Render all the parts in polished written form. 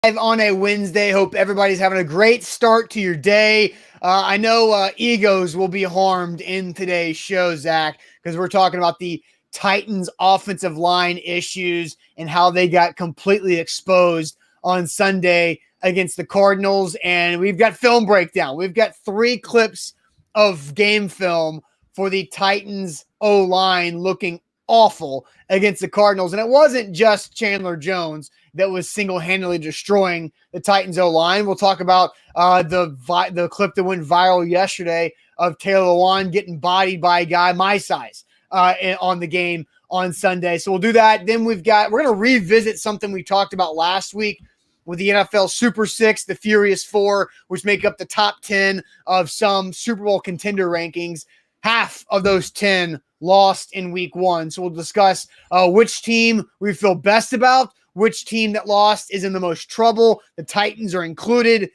On a Wednesday. Hope everybody's having a great start to your day. I know egos will be harmed in today's show, Zach, because we're talking about the Titans offensive line issues and how they got completely exposed on Sunday against the Cardinals. And we've got film breakdown. We've got 3 clips of game film for the Titans O-line looking awful against the Cardinals. And it wasn't just Chandler Jones that was single-handedly destroying the Titans O-line. We'll talk about the clip that went viral yesterday of Taylor Lewan getting bodied by a guy my size on the game on Sunday. So we'll do that. Then we're going to revisit something we talked about last week with the NFL Super Six, the Furious Four, which make up the top 10 of some Super Bowl contender rankings. Half of those 10 lost in week 1. So we'll discuss which team we feel best about, which team that lost is in the most trouble. The Titans are included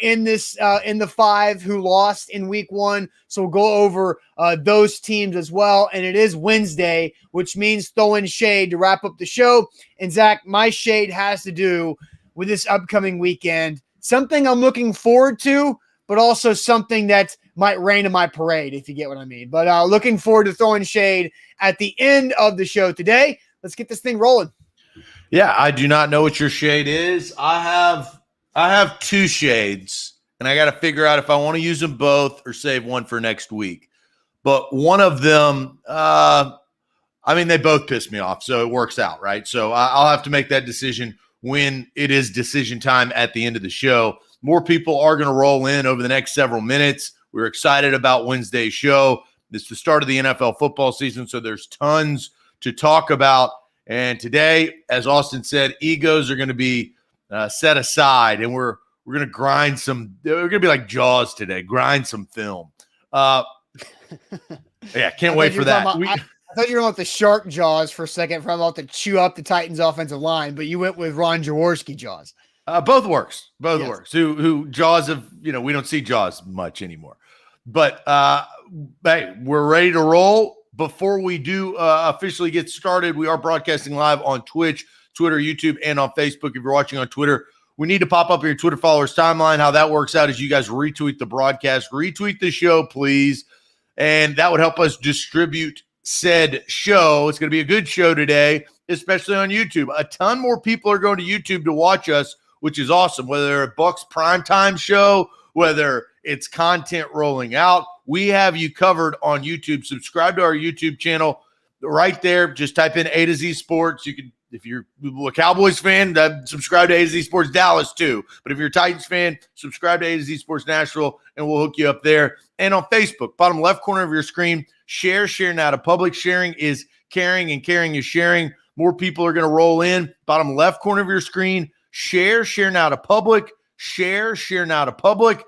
in the 5 who lost in week 1. So we'll go over those teams as well. And it is Wednesday, which means throwing shade to wrap up the show. And Zach, my shade has to do with this upcoming weekend. Something I'm looking forward to, but also something that might rain in my parade, if you get what I mean. But looking forward to throwing shade at the end of the show today. Let's get this thing rolling. Yeah, I do not know what your shade is. I have 2 shades, and I got to figure out if I want to use them both or save one for next week. But one of them, they both piss me off, so it works out, right? So I'll have to make that decision when it is decision time at the end of the show. More people are going to roll in over the next several minutes. We're excited about Wednesday's show. It's the start of the NFL football season, so there's tons to talk about. And today, as Austin said, egos are going to be set aside, and we're going to grind some. We're going to be like Jaws today, grind some film. Yeah, can't wait for that. I thought you were about the shark Jaws for a second, from about to chew up the Titans' offensive line, but you went with Ron Jaworski Jaws. Both works. Both works. Who Jaws of, we don't see Jaws much anymore. But hey, we're ready to roll. Before we do officially get started, we are broadcasting live on Twitch, Twitter, YouTube, and on Facebook. If you're watching on Twitter, we need to pop up your Twitter followers timeline. How that works out is you guys retweet the broadcast, retweet the show, please. And that would help us distribute said show. It's going to be a good show today, especially on YouTube. A ton more people are going to YouTube to watch us, which is awesome. Whether they're a Bucks primetime show, whether it's content rolling out, we have you covered on YouTube. Subscribe to our YouTube channel right there. Just type in A to Z Sports. You can, if you're a Cowboys fan, subscribe to A to Z Sports Dallas too. But if you're a Titans fan, subscribe to A to Z Sports Nashville, and we'll hook you up there. And on Facebook, bottom left corner of your screen, share now to public. Sharing is caring, and caring is sharing. More people are going to roll in. Bottom left corner of your screen, share now to public. Share now to public.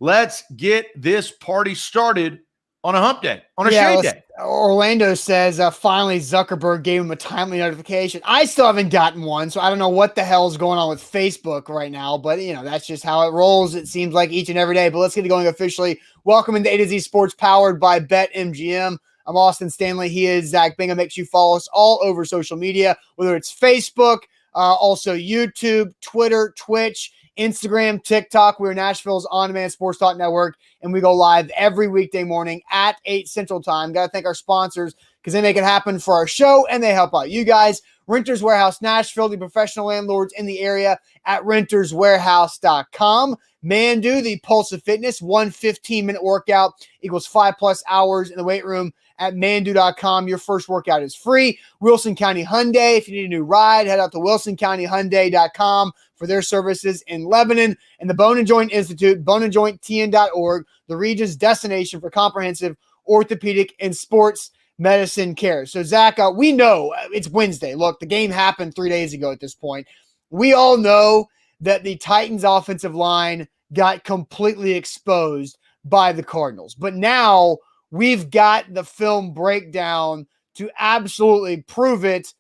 Let's get this party started on a hump day, on a shade day. Orlando says finally Zuckerberg gave him a timely notification. I still haven't gotten one, so I don't know what the hell is going on with Facebook right now, but that's just how it rolls. It seems like each and every day. But let's get it going officially. Welcome into A to Z Sports, powered by BetMGM. I'm Austin Stanley. He is Zach Bingham. Make sure you follow us all over social media, whether it's Facebook, also YouTube, Twitter, Twitch, Instagram, TikTok. We're Nashville's on-demand sports talk network, and we go live every weekday morning at 8 Central Time. Got to thank our sponsors because they make it happen for our show, and they help out you guys. Renters Warehouse Nashville, the professional landlords in the area at renterswarehouse.com. Mandu, the pulse of fitness, 1 15-minute workout equals 5+ hours in the weight room at mandu.com. Your first workout is free. Wilson County Hyundai, if you need a new ride, head out to wilsoncountyhyundai.com for their services in Lebanon. And the Bone and Joint Institute, boneandjointtn.org, the region's destination for comprehensive orthopedic and sports medicine care. So, Zach, we know it's Wednesday. Look, the game happened 3 days ago at this point. We all know that the Titans' offensive line got completely exposed by the Cardinals. But now we've got the film breakdown to absolutely prove it.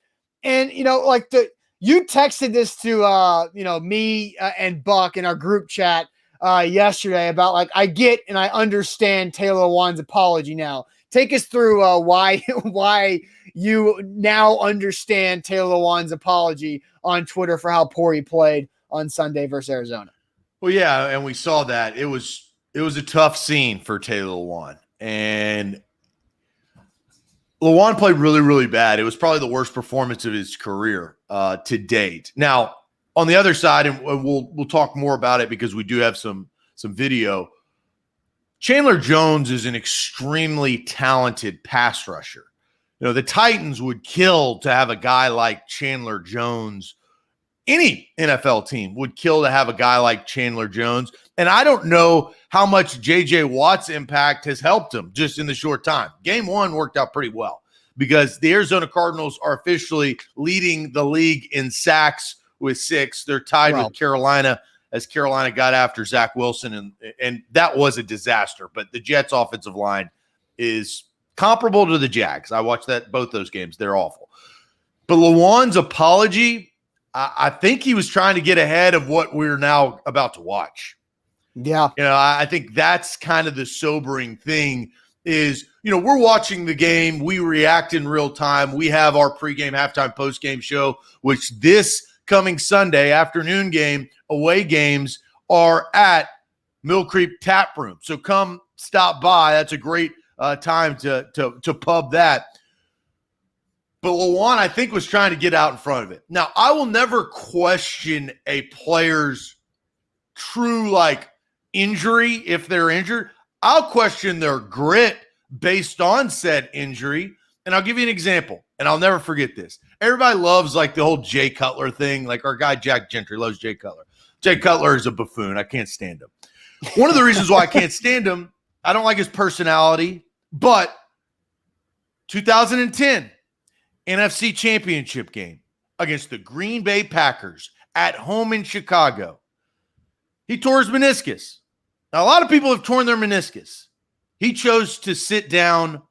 And, you texted this to, me and Buck in our group chat yesterday about, I get and I understand Taylor Lewan's apology now. Take us through why you now understand Taylor Lewan's apology on Twitter for how poor he played on Sunday versus Arizona. Well, yeah, and we saw that. It was a tough scene for Taylor Lewan. And Lewan played really, really bad. It was probably the worst performance of his career to date. Now, on the other side, and we'll talk more about it because we do have some video, Chandler Jones is an extremely talented pass rusher. You know, the Titans would kill to have a guy like Chandler Jones. Any NFL team would kill to have a guy like Chandler Jones. And I don't know how much J.J. Watt's impact has helped him just in the short time. Game 1 worked out pretty well because the Arizona Cardinals are officially leading the league in sacks with 6. They're tied with Carolina as Carolina got after Zach Wilson, and that was a disaster. But the Jets' offensive line is comparable to the Jags. I watched both those games. They're awful. But Lewan's apology, I think he was trying to get ahead of what we're now about to watch. Yeah. You know, I think that's kind of the sobering thing is, you know, we're watching the game. We react in real time. We have our pregame, halftime, postgame show, which this coming Sunday afternoon game, away games are at Mill Creek Tap Room. So come stop by. That's a great time to pub that. But Lewan, I think, was trying to get out in front of it. Now, I will never question a player's true, injury if they're injured. I'll question their grit based on said injury. And I'll give you an example, and I'll never forget this. Everybody loves, the whole Jay Cutler thing. Like our guy Jack Gentry loves Jay Cutler. Jay Cutler is a buffoon. I can't stand him. One of the reasons why I can't stand him, I don't like his personality, but 2010 NFC Championship game against the Green Bay Packers at home in Chicago. He tore his meniscus. Now, a lot of people have torn their meniscus. He chose to sit down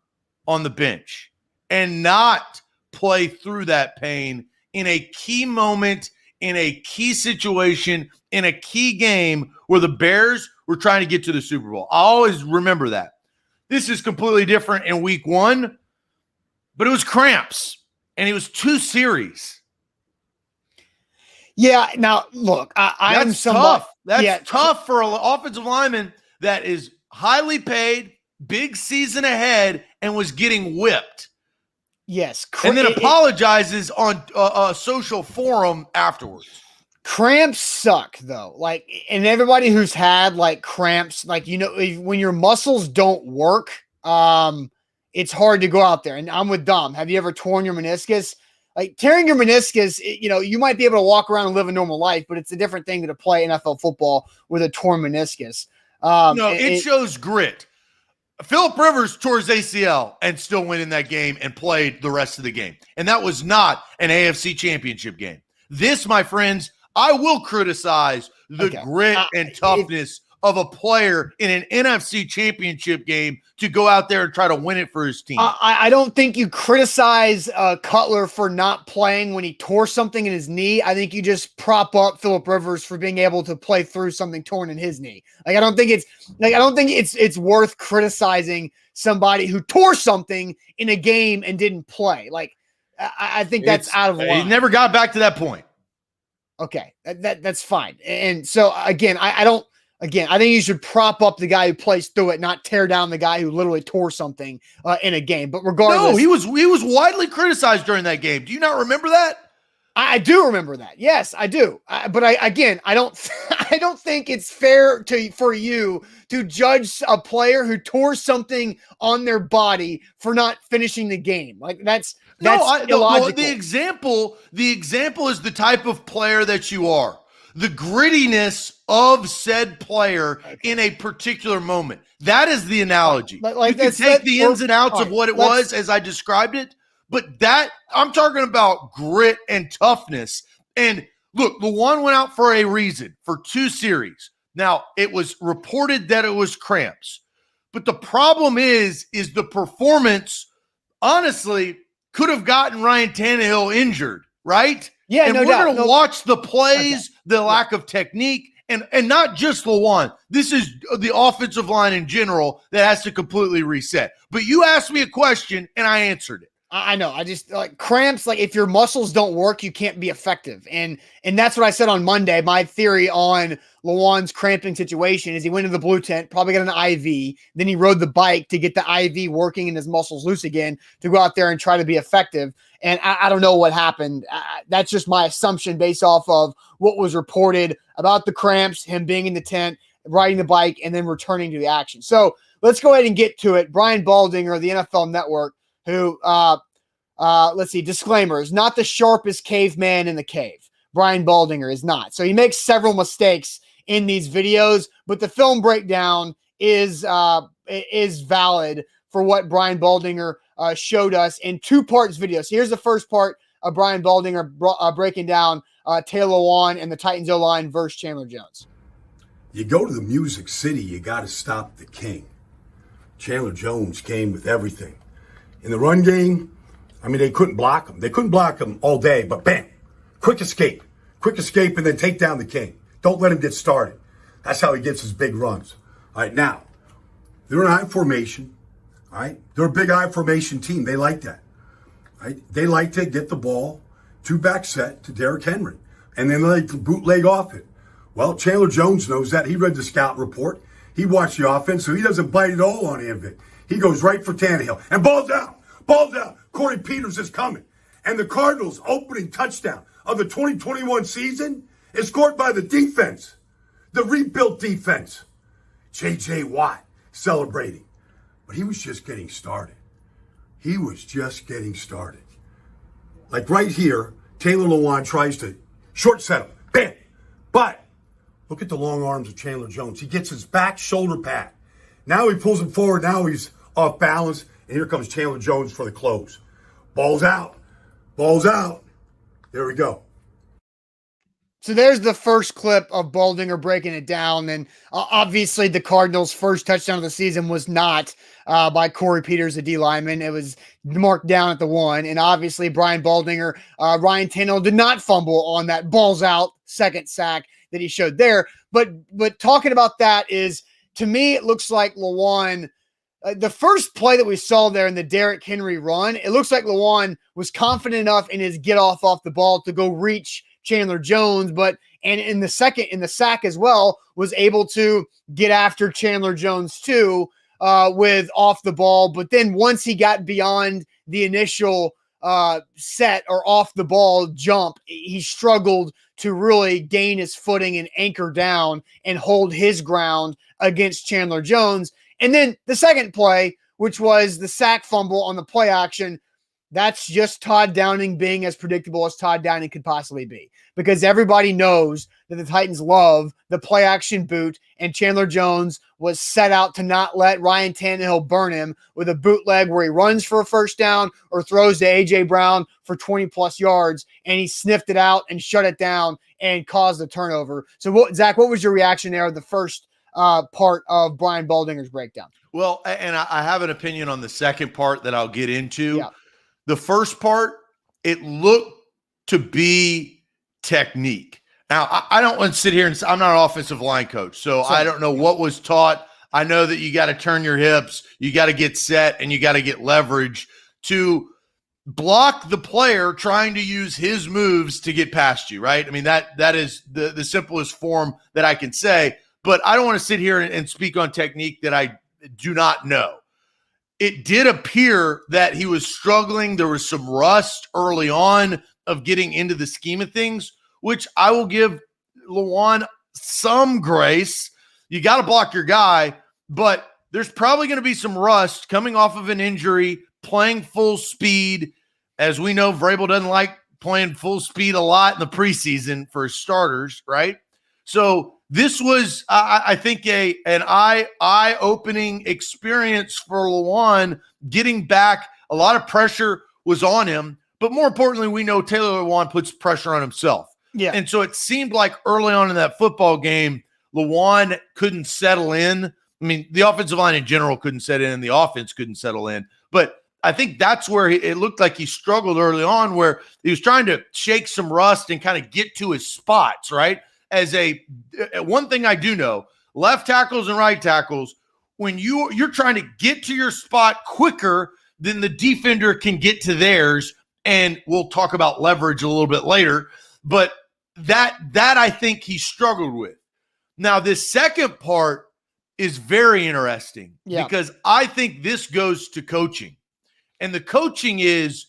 on the bench and not play through that pain in a key moment, in a key situation, in a key game where the Bears were trying to get to the Super Bowl. I always remember that. This is completely different in week 1, but it was cramps, and it was 2 series. Yeah, now, look, I'm tough. That's tough for an offensive lineman that is highly paid, big season ahead, and was getting whipped. Yes. And then apologizes on a social forum afterwards. Cramps suck, though. And everybody who's had, cramps, when your muscles don't work, it's hard to go out there. And I'm with Dom. Have you ever torn your meniscus? Tearing your meniscus, you might be able to walk around and live a normal life, but it's a different thing to play NFL football with a torn meniscus. It shows grit. Phillip Rivers tore his ACL and still went in that game and played the rest of the game. And that was not an AFC Championship game. This, my friends, I will criticize the grit and toughness of a player in an NFC Championship game to go out there and try to win it for his team. I don't think you criticize Cutler for not playing when he tore something in his knee. I think you just prop up Phillip Rivers for being able to play through something torn in his knee. I don't think it's worth criticizing somebody who tore something in a game and didn't play. I think that's out of line. He never got back to that point. Okay, that's fine. And so again, I think you should prop up the guy who plays through it, not tear down the guy who literally tore something in a game. But regardless, no, he was widely criticized during that game. Do you not remember that? I do remember that. Yes, I do. But I don't think it's fair for you to judge a player who tore something on their body for not finishing the game. That's illogical. The example is the type of player that you are. The grittiness of said player in a particular moment. That is the analogy. You can take the ins and outs of what it was as I described it, but I'm talking about grit and toughness. And look, Lewan went out for a reason, for 2 series. Now, it was reported that it was cramps. But the problem is the performance, honestly, could have gotten Ryan Tannehill injured, right? Yeah, and no we're doubt. going to watch the plays, the lack of technique, and not just Lewan. This is the offensive line in general that has to completely reset. But you asked me a question, and I answered it. I know. I just like cramps. Like if your muscles don't work, you can't be effective. And that's what I said on Monday. My theory on Lawan's cramping situation is he went to the blue tent, probably got an IV. Then he rode the bike to get the IV working and his muscles loose again to go out there and try to be effective. And I don't know what happened. That's just my assumption based off of what was reported about the cramps, him being in the tent, riding the bike, and then returning to the action. So let's go ahead and get to it. Brian Baldinger, the NFL Network, who, let's see, disclaimer, is not the sharpest caveman in the cave. Brian Baldinger is not. So he makes several mistakes in these videos, but the film breakdown is valid for what Brian Baldinger showed us in 2 parts video. So here's the first part of Brian Baldinger breaking down Taylor Lewan and the Titans O-line versus Chandler Jones. You go to the Music City, you got to stop the king. Chandler Jones came with everything. In the run game, I mean, they couldn't block him. They couldn't block him all day, but bam, quick escape, and then take down the king. Don't let him get started. That's how he gets his big runs. All right, now, they're in high formation. All right, they're a big high formation team. They like that. All right, they like to get the ball 2-back set to Derrick Henry, and then they like to bootleg off it. Well, Chandler Jones knows that. He read the scout report. He watched the offense, so he doesn't bite at all on any of it. He goes right for Tannehill. And ball's out. Ball's out. Corey Peters is coming. And the Cardinals' opening touchdown of the 2021 season is scored by the defense. The rebuilt defense. J.J. Watt celebrating. But he was just getting started. He was just getting started. Like right here, Taylor Lewan tries to short set him. Bam. But look at the long arms of Chandler Jones. He gets his back shoulder pad. Now he pulls him forward. Now he's off balance. And here comes Chandler Jones for the close. Ball's out. Ball's out. There we go. So there's the first clip of Baldinger breaking it down. And obviously the Cardinals' first touchdown of the season was not by Corey Peters, the D lineman. It was marked down at the 1. And obviously Brian Baldinger, Ryan Tannehill did not fumble on that balls out second sack that he showed there. But talking about that is, to me, it looks like Lewan, the first play that we saw there in the Derrick Henry run, it looks like Lewan was confident enough in his get off the ball to go reach Chandler Jones, and in the sack as well, was able to get after Chandler Jones too, with off the ball. But then once he got beyond the initial set or off the ball jump, he struggled to really gain his footing and anchor down and hold his ground against Chandler Jones. And then the second play, which was the sack fumble on the play action, that's just Todd Downing being as predictable as Todd Downing could possibly be, because everybody knows that the Titans love the play action boot, and Chandler Jones was set out to not let Ryan Tannehill burn him with a bootleg where he runs for a first down or throws to A.J. Brown for 20-plus yards, and he sniffed it out and shut it down and caused the turnover. So, Zach, what was your reaction there of the first part of Brian Baldinger's breakdown? Well, and I have an opinion on the second part that I'll get into. Yeah. The first part, it looked to be technique. Now, I don't want to sit here and say, I'm not an offensive line coach, so I don't know what was taught. I know that you got to turn your hips, you got to get set, and you got to get leverage to block the player trying to use his moves to get past you, right? I mean, that is the simplest form that I can say, but I don't want to sit here and speak on technique that I do not know. It did appear that he was struggling. There was some rust early on of getting into the scheme of things, which I will give Lewan some grace. You got to block your guy, but there's probably going to be some rust coming off of an injury, playing full speed. As we know, Vrabel doesn't like playing full speed a lot in the preseason for his starters, right? So this was, I think, an eye-opening experience for Lewan. Getting back, a lot of pressure was on him, but more importantly, we know Taylor Lewan puts pressure on himself. Yeah. And so it seemed like early on in that football game, Lewan couldn't settle in. I mean, the offensive line in general couldn't settle in, and the offense couldn't settle in. But I think that's where it looked like he struggled early on, where he was trying to shake some rust and kind of get to his spots, right? As one thing I do know, left tackles and right tackles, when you're trying to get to your spot quicker then the defender can get to theirs, and we'll talk about leverage a little bit later. But that I think he struggled with. Now, this second part is very interesting because I think this goes to coaching. And the coaching is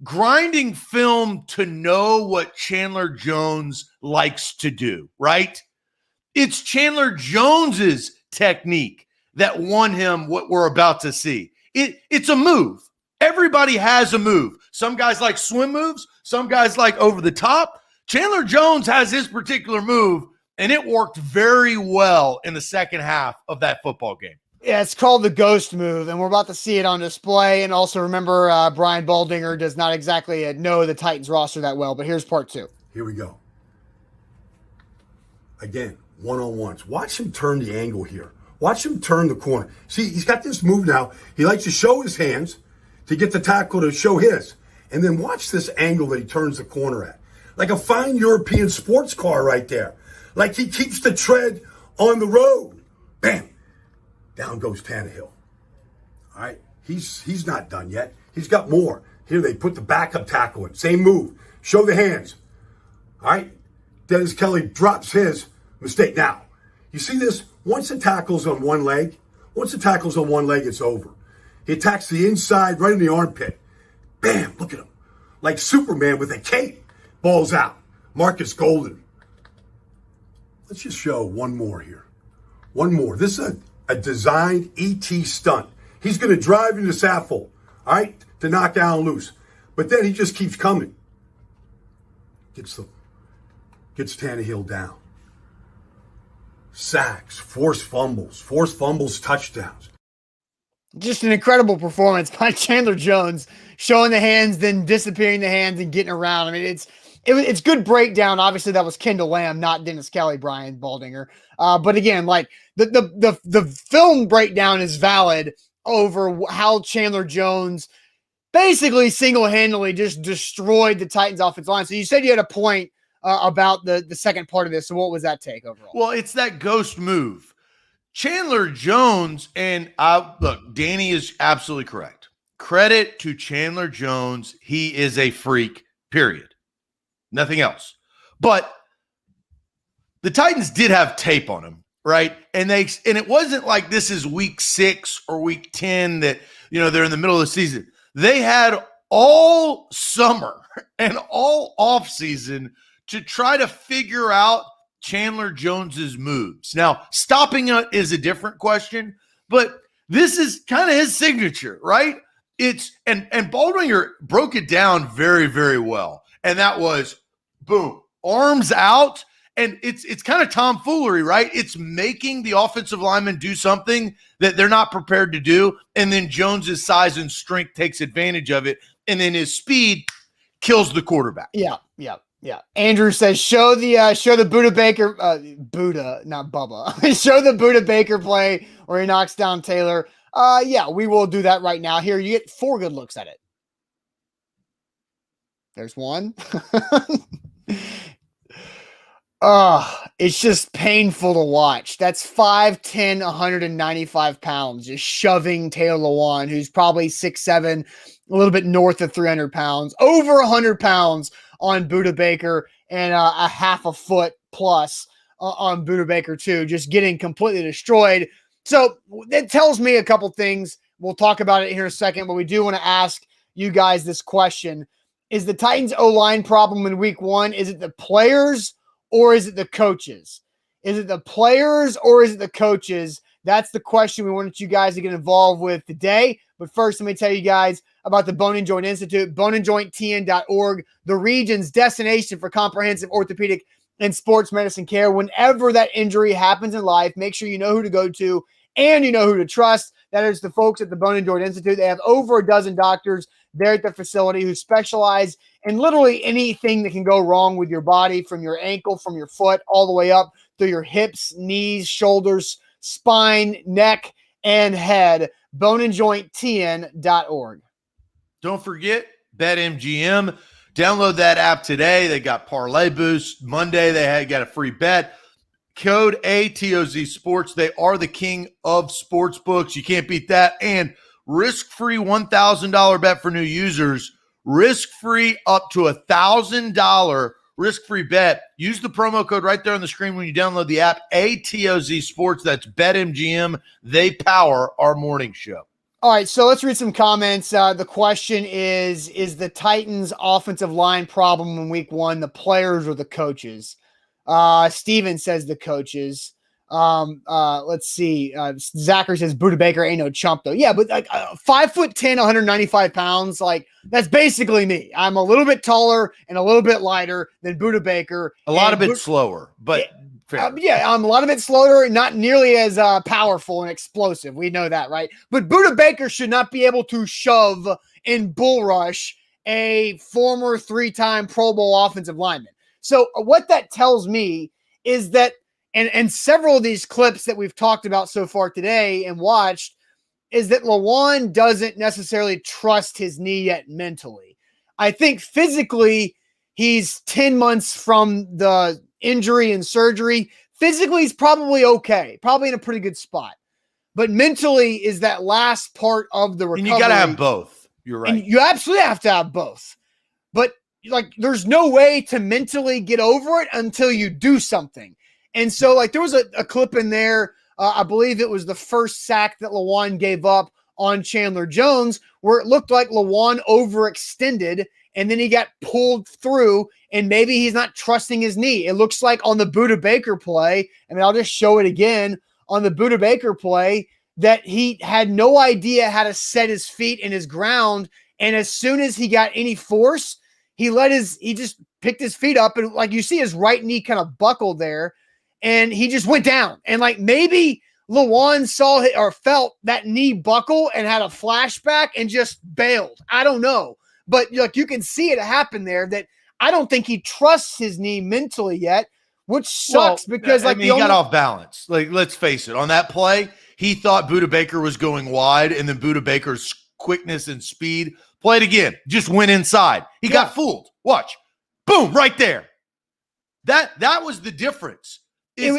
grinding film to know what Chandler Jones likes to do, right? It's Chandler Jones's technique that won him what we're about to see. It's a move. Everybody has a move. Some guys like swim moves. Some guys like over the top. Chandler Jones has his particular move, and it worked very well in the second half of that football game. Yeah, it's called the ghost move, and we're about to see it on display. And also remember, Brian Baldinger does not exactly know the Titans roster that well, but here's part two. Here we go. Again, one-on-ones. Watch him turn the angle here. Watch him turn the corner. See, he's got this move now. He likes to show his hands to get the tackle to show his. And then watch this angle that he turns the corner at. Like a fine European sports car right there. Like he keeps the tread on the road. Bam. Down goes Tannehill. All right. He's not done yet. He's got more. Here they put the backup tackle in. Same move. Show the hands. All right. Dennis Kelly drops his mistake. Now, you see this? Once the tackle's on one leg, it's over. He attacks the inside right in the armpit. Bam. Look at him. Like Superman with a cape. Ball's out. Marcus Golden. Let's just show one more here. One more. This is a designed ET stunt. He's going to drive into Saffold, all right, to knock Allen loose. But then he just keeps coming. Gets Tannehill down. Sacks, forced fumbles, touchdowns. Just an incredible performance by Chandler Jones, showing the hands, then disappearing the hands and getting around. I mean, it's good breakdown. Obviously, that was Kendall Lamb, not Dennis Kelly, Brian Baldinger. But again, like the film breakdown is valid over how Chandler Jones basically single-handedly just destroyed the Titans' offensive line. So you said you had a point about the second part of this. So what was that take overall? Well, it's that ghost move. Chandler Jones, and look, Danny is absolutely correct. Credit to Chandler Jones. He is a freak, period. Nothing else. But the Titans did have tape on him, right? And it wasn't like this is week 6 or week 10 that, they're in the middle of the season. They had all summer and all offseason to try to figure out Chandler Jones's moves. Now, stopping it is a different question, but this is kind of his signature, right? And Baldwinger broke it down very, very well. And that was, boom, arms out. And it's kind of tomfoolery, right? It's making the offensive lineman do something that they're not prepared to do. And then Jones's size and strength takes advantage of it. And then his speed kills the quarterback. Yeah. Andrew says, show the Buda Baker, Buda, not Bubba. Show the Buda Baker play where he knocks down Taylor. Yeah, we will do that right now. Here, you get 4 good looks at it. There's one. It's just painful to watch. That's 5'10", 195 pounds, just shoving Taylor Lewan, who's probably 6'7", a little bit north of 300 pounds, over 100 pounds on Buda Baker, and a half a foot plus on Buda Baker too, just getting completely destroyed. So it tells me a couple things. We'll talk about it here in a second, but we do want to ask you guys this question. Is the Titans O-line problem in week 1? Is it the players or is it the coaches? Is it the players or is it the coaches? That's the question we wanted you guys to get involved with today. But first, let me tell you guys about the Bone and Joint Institute, boneandjointtn.org, the region's destination for comprehensive orthopedic and sports medicine care. Whenever that injury happens in life, make sure you know who to go to and you know who to trust. That is the folks at the Bone and Joint Institute. They have over a dozen doctors there at the facility who specialize in literally anything that can go wrong with your body, from your ankle, from your foot, all the way up through your hips, knees, shoulders, spine, neck, and head. boneandjointtn.org. Don't forget BetMGM. Download that app today. They got Parlay Boost. Monday, they got a free bet. Code ATOZ Sports. They are the king of sports books. You can't beat that. And risk-free $1,000 bet for new users, risk-free up to $1,000 risk-free bet. Use the promo code right there on the screen when you download the app, ATOZ Sports. That's BetMGM. They power our morning show. All right, so let's read some comments. The question is the Titans' offensive line problem in week 1 the players or the coaches? Steven says the coaches. Let's see. Zachary says Buda Baker ain't no chump though. Yeah, but like 5'10", 195 pounds, like that's basically me. I'm a little bit taller and a little bit lighter than Buda Baker. A lot of it slower, but yeah, I'm a lot of it slower, not nearly as powerful and explosive. We know that, right? But Buda Baker should not be able to shove in bull rush a former 3-time Pro Bowl offensive lineman. So what that tells me is that, and several of these clips that we've talked about so far today and watched, is that Lewan doesn't necessarily trust his knee yet mentally. I think physically he's 10 months from the injury and surgery. Physically he's probably okay, probably in a pretty good spot. But mentally is that last part of the recovery. And you got to have both. You're right. And you absolutely have to have both. But like there's no way to mentally get over it until you do something. And so, like, there was a clip in there, I believe it was the first sack that Lewan gave up on Chandler Jones, where it looked like Lewan overextended, and then he got pulled through, and maybe he's not trusting his knee. It looks like on the Buda Baker play, I mean, I'll just show it again, on the Buda Baker play, that he had no idea how to set his feet in his ground, and as soon as he got any force, he just picked his feet up, and like you see his right knee kind of buckled there, and he just went down. And like maybe Lewan saw it or felt that knee buckle and had a flashback and just bailed. I don't know. But like you can see it happen there that I don't think he trusts his knee mentally yet, which sucks because like he got off balance. Like, let's face it, on that play, he thought Buda Baker was going wide, and then Buda Baker's quickness and speed played again, just went inside. He got fooled. Watch. Boom, right there. That was the difference. You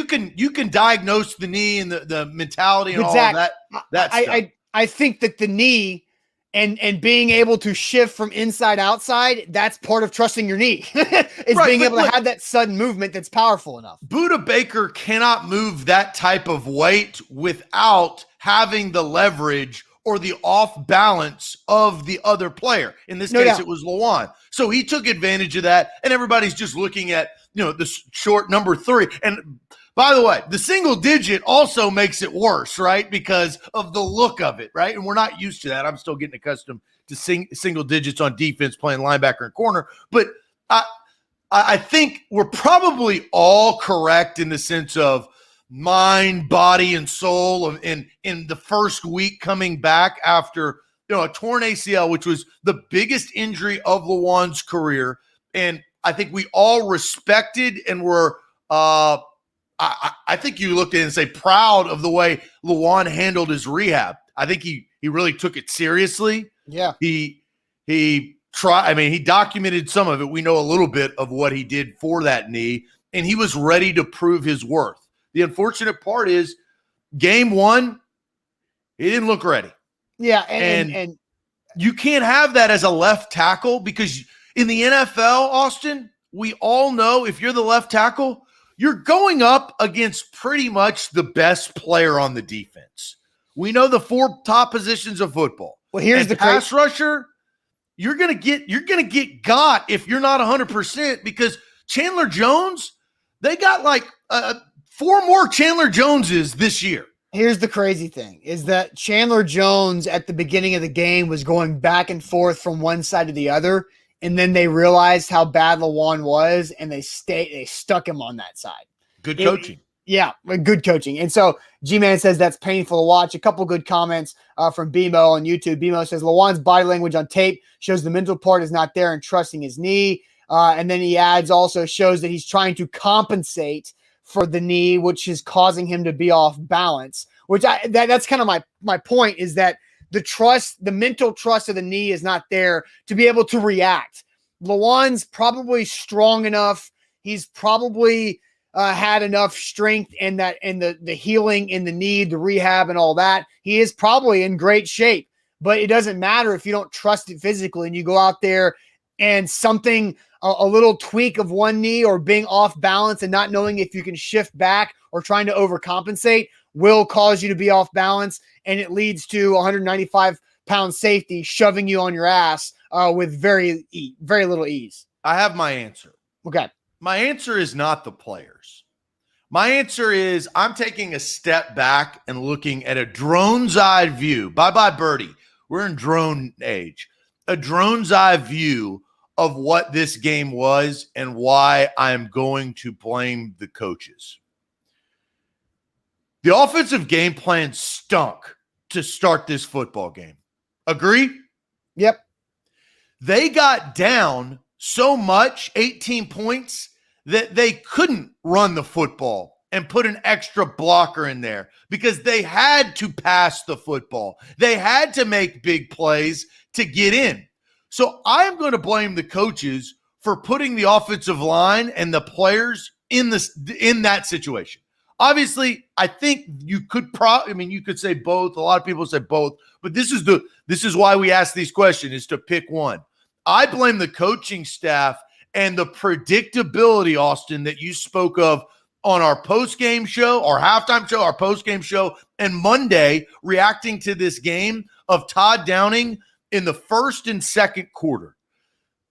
can diagnose the knee and the mentality and all of that. I think that the knee and being able to shift from inside outside, that's part of trusting your knee. It's right, being able to have that sudden movement that's powerful enough. Buda Baker cannot move that type of weight without having the leverage or the off balance of the other player. In this case, it was Lewan. So he took advantage of that, and everybody's just looking at, the short number 3. And by the way, the single digit also makes it worse, right? Because of the look of it, right? And we're not used to that. I'm still getting accustomed to single digits on defense, playing linebacker and corner. But I think we're probably all correct in the sense of mind, body, and soul in the first week coming back after a torn ACL, which was the biggest injury of Lewan's career. And I think we all respected and were I think you looked at it and say proud of the way Lewan handled his rehab. I think he really took it seriously. Yeah. He tried. I mean, he documented some of it. We know a little bit of what he did for that knee, and he was ready to prove his worth. The unfortunate part is game 1, he didn't look ready. Yeah. And you can't have that as a left tackle because in the NFL, Austin, we all know if you're the left tackle, you're going up against pretty much the best player on the defense. We know the 4 top positions of football. Well, here's the pass rusher. You're gonna get got if you're not 100% because Chandler Jones, they got like 4 more Chandler Joneses this year. Here's the crazy thing is that Chandler Jones at the beginning of the game was going back and forth from one side to the other. And then they realized how bad Lewan was, and they stuck him on that side. Good coaching. Good coaching. And so G-Man says that's painful to watch. A couple good comments from BMO on YouTube. BMO says Lewan's body language on tape shows the mental part is not there and trusting his knee. And then he adds also shows that he's trying to compensate for the knee, which is causing him to be off balance, which that's kind of my point is that the mental trust of the knee is not there to be able to react. Lewan's probably strong enough. He's probably had enough strength and the healing in the knee, the rehab and all that, he is probably in great shape. But it doesn't matter if you don't trust it physically and you go out there and something, a little tweak of one knee or being off balance and not knowing if you can shift back or trying to overcompensate will cause you to be off balance. And it leads to 195-pound safety shoving you on your ass with very little ease. I have my answer. Okay. My answer is not the players. My answer is I'm taking a step back and looking at a drone's eye view. Bye-bye, birdie. We're in drone age. A drone's eye view of what this game was and why I'm going to blame the coaches. The offensive game plan stunk to start this football game. Agree? Yep. They got down so much, 18 points, that they couldn't run the football and put an extra blocker in there because they had to pass the football. They had to make big plays to get in. So I'm going to blame the coaches for putting the offensive line and the players in that situation. Obviously, I think you could you could say both. A lot of people say both, but this is why we ask these questions, is to pick one. I blame the coaching staff and the predictability, Austin, that you spoke of on our post-game show, our halftime show, our post-game show, and Monday reacting to this game of Todd Downing in the first and second quarter.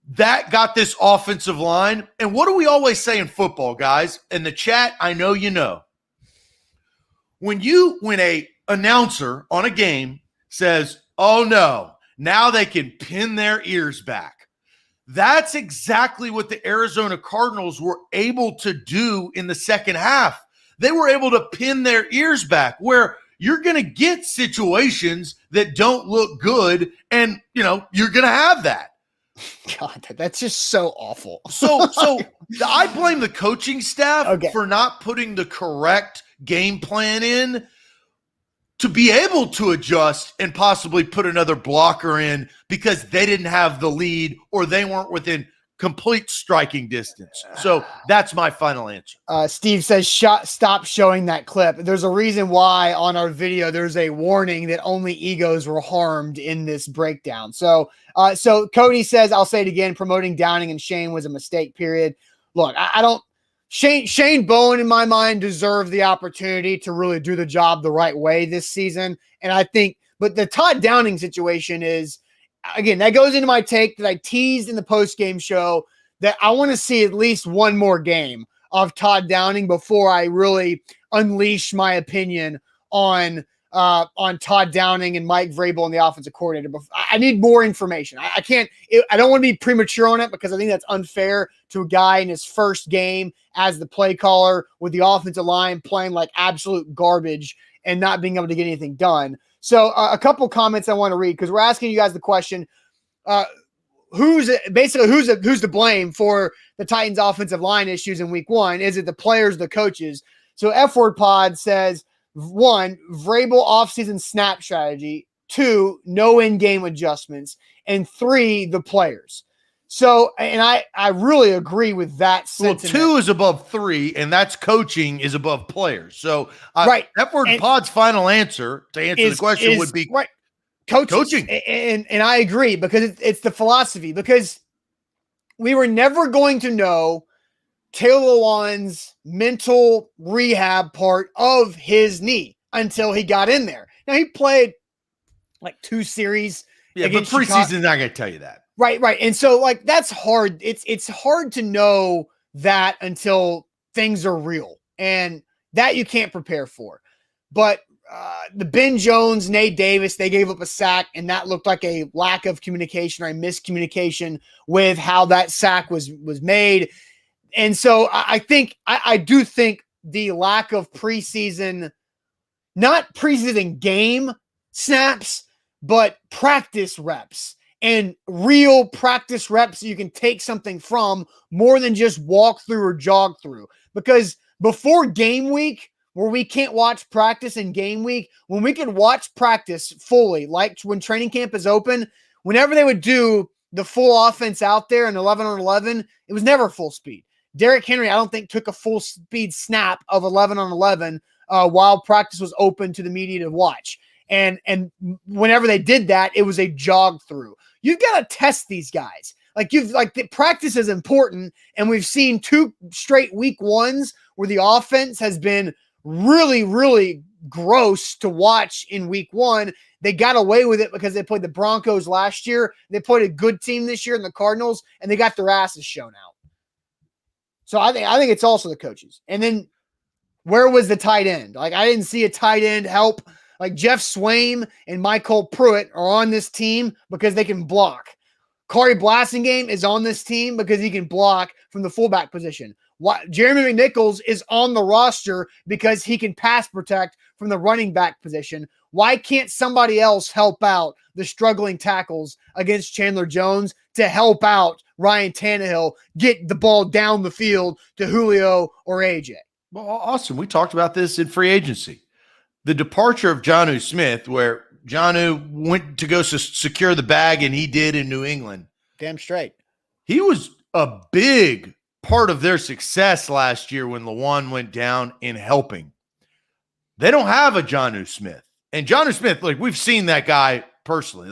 That got this offensive line. And what do we always say in football, guys? In the chat, I know you know. When a announcer on a game says, oh no, now they can pin their ears back. That's exactly what the Arizona Cardinals were able to do in the second half. They were able to pin their ears back, where you're going to get situations that don't look good, and you're going to have that. God, that's just so awful. So I blame the coaching staff for not putting the correct game plan in to be able to adjust and possibly put another blocker in because they didn't have the lead or they weren't within complete striking distance. So that's my final answer. Steve says, stop showing that clip. There's a reason why on our video there's a warning that only egos were harmed in this breakdown. So Cody says, I'll say it again, promoting Downing and Shane was a mistake, period. Look, I don't Shane Bowen, in my mind, deserved the opportunity to really do the job the right way this season. And I think, but the Todd Downing situation is, again, that goes into my take that I teased in the post-game show, that I want to see at least one more game of Todd Downing before I really unleash my opinion on Todd Downing and Mike Vrabel and the offensive coordinator. I need more information. I don't want to be premature on it because I think that's unfair to a guy in his first game as the play caller with the offensive line playing like absolute garbage and not being able to get anything done. So a couple comments I want to read because we're asking you guys the question, who's to blame for the Titans offensive line issues in week one? Is it the players, the coaches? So F-Word Pod says, 1, Vrabel offseason snap strategy. 2, no in-game adjustments. And 3, the players. So, and I really agree with that sentiment. Well, 2 is above 3, and that's coaching is above players. So, right. F-Word Pod's final answer to answer the question would be right. Coaching. And I agree because it's the philosophy, because we were never going to know Taylor Lewan's mental rehab part of his knee until he got in there. Now, he played like 2 series. Yeah, but preseason's not going to tell you that. Right. And so, like, that's hard. It's hard to know that until things are real, and that you can't prepare for. But the Ben Jones, Nate Davis, they gave up a sack, and that looked like a lack of communication or a miscommunication with how that sack was made. And so I do think the lack of preseason, not preseason game snaps, but practice reps and real practice reps you can take something from more than just walk through or jog through. Because before game week, where we can't watch practice in game week, when we can watch practice fully, like when training camp is open, whenever they would do the full offense out there in 11-on-11, it was never full speed. Derrick Henry, I don't think took a full speed snap of 11 on 11 while practice was open to the media to watch. And whenever they did that, it was a jog through. You've got to test these guys. The practice is important, and we've seen 2 straight week ones where the offense has been really, really gross to watch in week 1. They got away with it because they played the Broncos last year. They played a good team this year in the Cardinals, and they got their asses shown out. So I think it's also the coaches. And then where was the tight end? I didn't see a tight end help. Jeff Swaim and Michael Pruitt are on this team because they can block. Corey Blasingame is on this team because he can block from the fullback position. Jeremy McNichols is on the roster because he can pass protect from the running back position. Why can't somebody else help out the struggling tackles against Chandler Jones to help out Ryan Tannehill get the ball down the field to Julio or AJ? Well, Austin, we talked about this in free agency. The departure of Jonnu Smith, where Jonnu went to go secure the bag, and he did in New England. Damn straight. He was a big part of their success last year when Lawan went down in helping. They don't have a Jonnu Smith. And Jonnu Smith, we've seen that guy personally.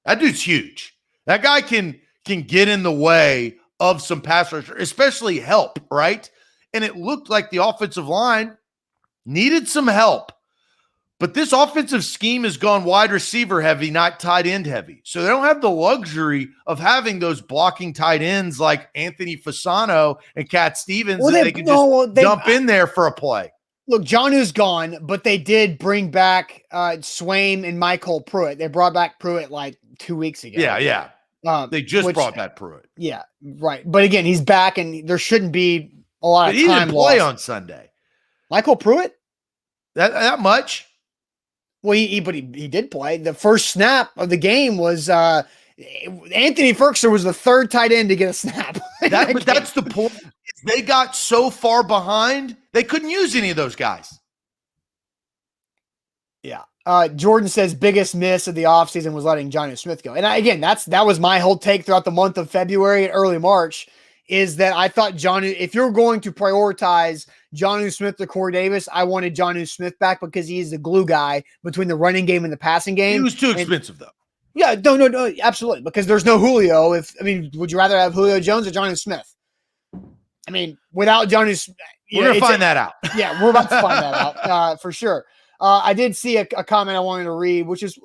That dude's huge. That guy can get in the way of some pass rusher, especially help, right? And it looked like the offensive line needed some help. But this offensive scheme has gone wide receiver heavy, not tight end heavy. So they don't have the luxury of having those blocking tight ends like Anthony Fasano and Cat Stevens that they can dump in there for a play. Look, Jonnu's gone, but they did bring back Swaim and Michael Pruitt. They brought back Pruitt 2 weeks ago. Yeah. They just brought back Pruitt. Yeah, right. But again, he's back, and there shouldn't be a lot of time lost. He didn't play on Sunday. Michael Pruitt? That much? Well, he did play. The first snap of the game was Anthony Ferguson was the third tight end to get a snap. But that's the point. They got so far behind, they couldn't use any of those guys. Yeah. Jordan says biggest miss of the offseason was letting Jonnu Smith go. And that was my whole take throughout the month of February and early March, is that I thought if you're going to prioritize Jonnu Smith to Corey Davis, I wanted Jonnu Smith back because he's the glue guy between the running game and the passing game. He was too expensive, though. Yeah, no, absolutely. Because there's no Julio. Would you rather have Julio Jones or Jonnu Smith? Without Jonnu Smith, we're going to find that out. Yeah, we're about to find that out for sure. I did see a comment I wanted to read, which is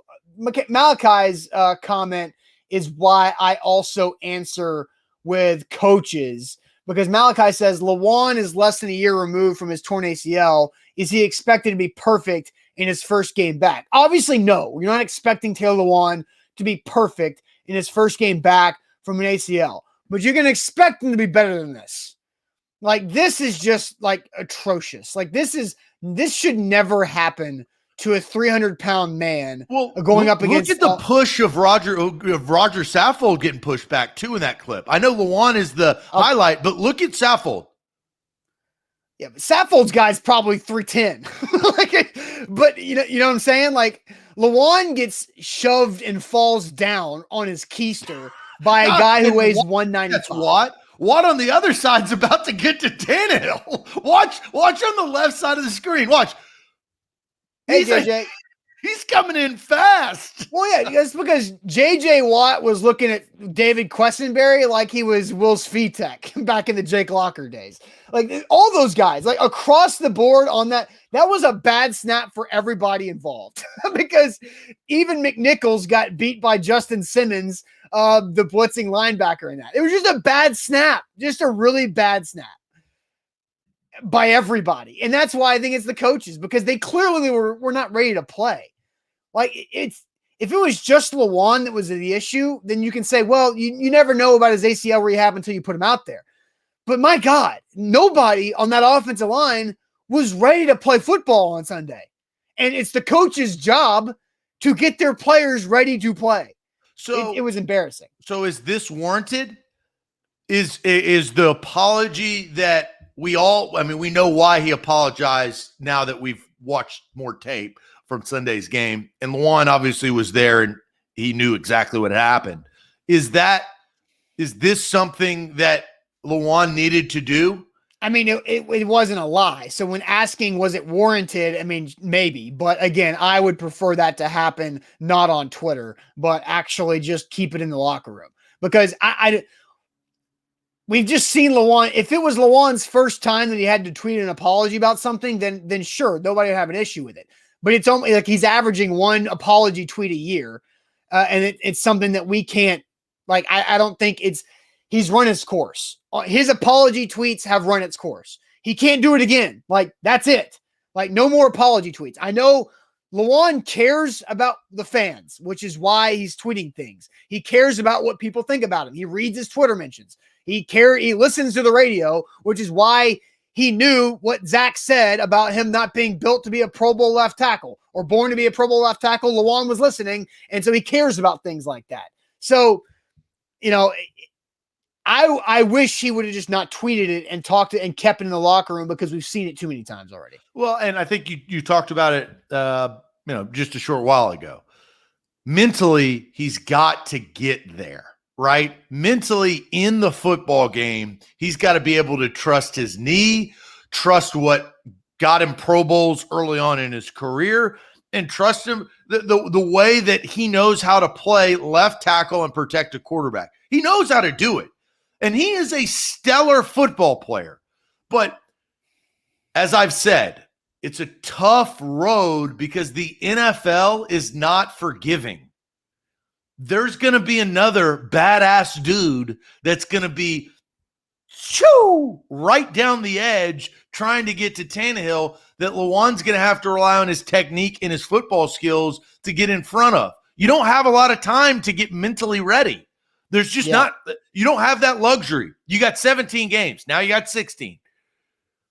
Malachi's comment is why I also answer with coaches, because Malachi says Lawan is less than a year removed from his torn ACL. Is he expected to be perfect in his first game back? Obviously, no. You're not expecting Taylor Lawan to be perfect in his first game back from an ACL, but you're going to expect him to be better than this. This is just atrocious. This should never happen to a 300-pound man going up against. Look at the push of Roger Saffold getting pushed back too in that clip. I know Lawan is the highlight, but look at Saffold. Yeah, but Saffold's guy's probably 310. But you know what I'm saying? Lawan gets shoved and falls down on his keister by a guy who weighs 195. That's Watt on the other side's about to get to Tannehill. Watch on the left side of the screen. Watch. Hey, JJ. He's coming in fast. Well, yeah, that's because JJ Watt was looking at David Questenberry like he was Will Svitek back in the Jake Locker days. All those guys, across the board on that was a bad snap for everybody involved because even McNichols got beat by Justin Simmons, the blitzing linebacker in that. It was just a bad snap, just a really bad snap by everybody. And that's why I think it's the coaches, because they clearly were not ready to play. If it was just Lawan that was the issue, then you can say, well, you never know about his ACL rehab until you put him out there. But my God, nobody on that offensive line was ready to play football on Sunday. And it's the coach's job to get their players ready to play. So it was embarrassing. So is this warranted? Is the apology that we know why he apologized now that we've watched more tape from Sunday's game, and Lawan obviously was there and he knew exactly what happened. Is this something that Lewan needed to do? I mean, it wasn't a lie. So when asking, was it warranted? I mean, maybe. But again, I would prefer that to happen not on Twitter, but actually just keep it in the locker room. Because we've just seen Lewan. If it was Lewan's first time that he had to tweet an apology about something, then sure, nobody would have an issue with it. But it's only like he's averaging one apology tweet a year. And it's something that we can't, like, I don't think he's run his course. His apology tweets have run its course. He can't do it again. Like, that's it. Like, no more apology tweets. I know Lewan cares about the fans, which is why he's tweeting things. He cares about what people think about him. He reads his Twitter mentions. He listens to the radio, which is why he knew what Zach said about him not being built to be a Pro Bowl left tackle or born to be a Pro Bowl left tackle. Lewan was listening, and so he cares about things like that. So, you know, I wish he would have just not tweeted it and talked it and kept it in the locker room, because we've seen it too many times already. Well, and I think you talked about it, just a short while ago. Mentally, he's got to get there, right? Mentally in the football game, he's got to be able to trust his knee, trust what got him Pro Bowls early on in his career, and trust him the way that he knows how to play left tackle and protect a quarterback. He knows how to do it. And he is a stellar football player. But as I've said, it's a tough road because the NFL is not forgiving. There's going to be another badass dude that's going to be right down the edge trying to get to Tannehill that Lewan's going to have to rely on his technique and his football skills to get in front of. You don't have a lot of time to get mentally ready. There's just you don't have that luxury. You got 17 games. Now you got 16.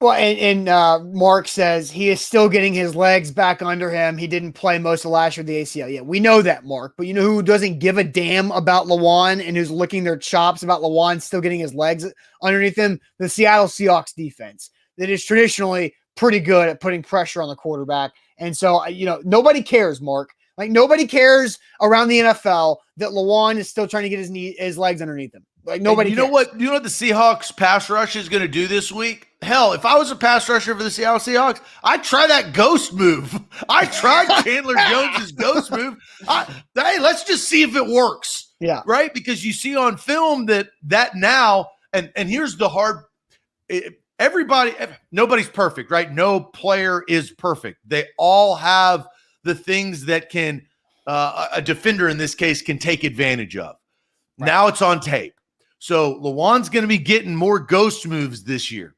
Well, and Mark says he is still getting his legs back under him. He didn't play most of last year with the ACL. Yeah, we know that, Mark. But you know who doesn't give a damn about Lewan and who's licking their chops about Lewan still getting his legs underneath him? The Seattle Seahawks defense that is traditionally pretty good at putting pressure on the quarterback. And so, nobody cares, Mark. Like, nobody cares around the NFL that Lewan is still trying to get his legs underneath him. Like, nobody cares. You know what the Seahawks pass rush is going to do this week? Hell, if I was a pass rusher for the Seattle Seahawks, I'd try that ghost move. I tried Chandler Jones's ghost move. Hey, let's just see if it works. Yeah. Right? Because you see on film that now, and here's the hard nobody's perfect, right? No player is perfect. They all have the things that can a defender in this case can take advantage of. Right. Now it's on tape. So Lewan's going to be getting more ghost moves this year,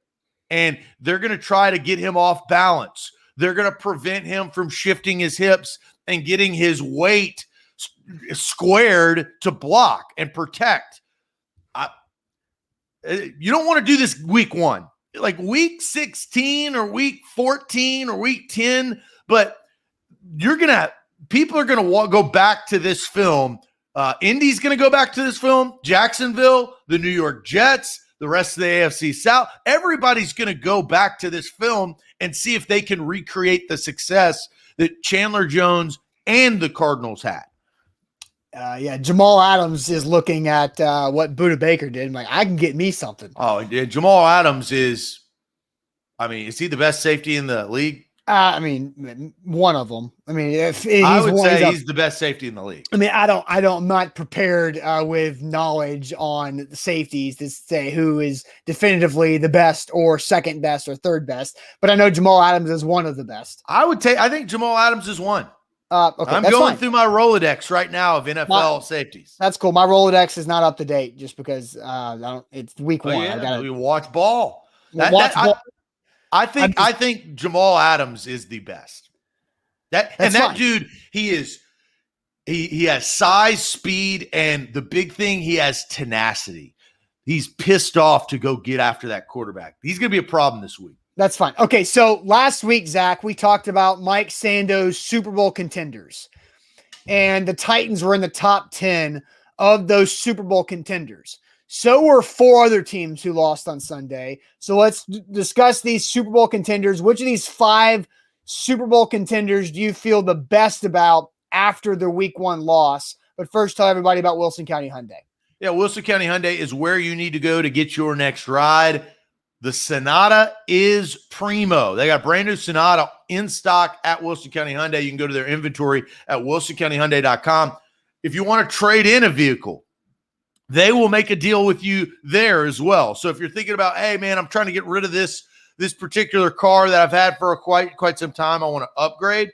and they're going to try to get him off balance. They're going to prevent him from shifting his hips and getting his weight squared to block and protect. You don't want to do this week 1, like week 16 or week 14 or week 10, but people are going to go back to this film. Indy's going to go back to this film. Jacksonville, the New York Jets, the rest of the AFC South. Everybody's going to go back to this film and see if they can recreate the success that Chandler Jones and the Cardinals had. Jamal Adams is looking at what Budda Baker did. I'm like, I can get me something. Oh, yeah, Jamal Adams is he the best safety in the league? One of them. If I would say he's the best safety in the league. I'm not prepared with knowledge on the safeties to say who is definitively the best or second best or third best, but I know Jamal Adams is one of the best. I think Jamal Adams is one. Okay, I'm going through my Rolodex right now of NFL safeties. That's cool. My Rolodex is not up to date just because it's week 1. Yeah, I gotta watch ball. Ball. I think Jamal Adams is the best. That dude, he has size, speed, and the big thing, he has tenacity. He's pissed off to go get after that quarterback. He's going to be a problem this week. That's fine. Okay, so last week, Zach, we talked about Mike Sando's Super Bowl contenders, and the Titans were in the top 10 of those Super Bowl contenders. So were 4 other teams who lost on Sunday. So let's discuss these Super Bowl contenders. Which of these 5 Super Bowl contenders do you feel the best about after their week 1 loss? But first, tell everybody about Wilson County Hyundai. Yeah, Wilson County Hyundai is where you need to go to get your next ride. The Sonata is primo. They got brand new Sonata in stock at Wilson County Hyundai. You can go to their inventory at wilsoncountyhyundai.com. If you want to trade in a vehicle, they will make a deal with you there as well. So if you're thinking about, hey, man, I'm trying to get rid of this particular car that I've had for quite some time, I want to upgrade,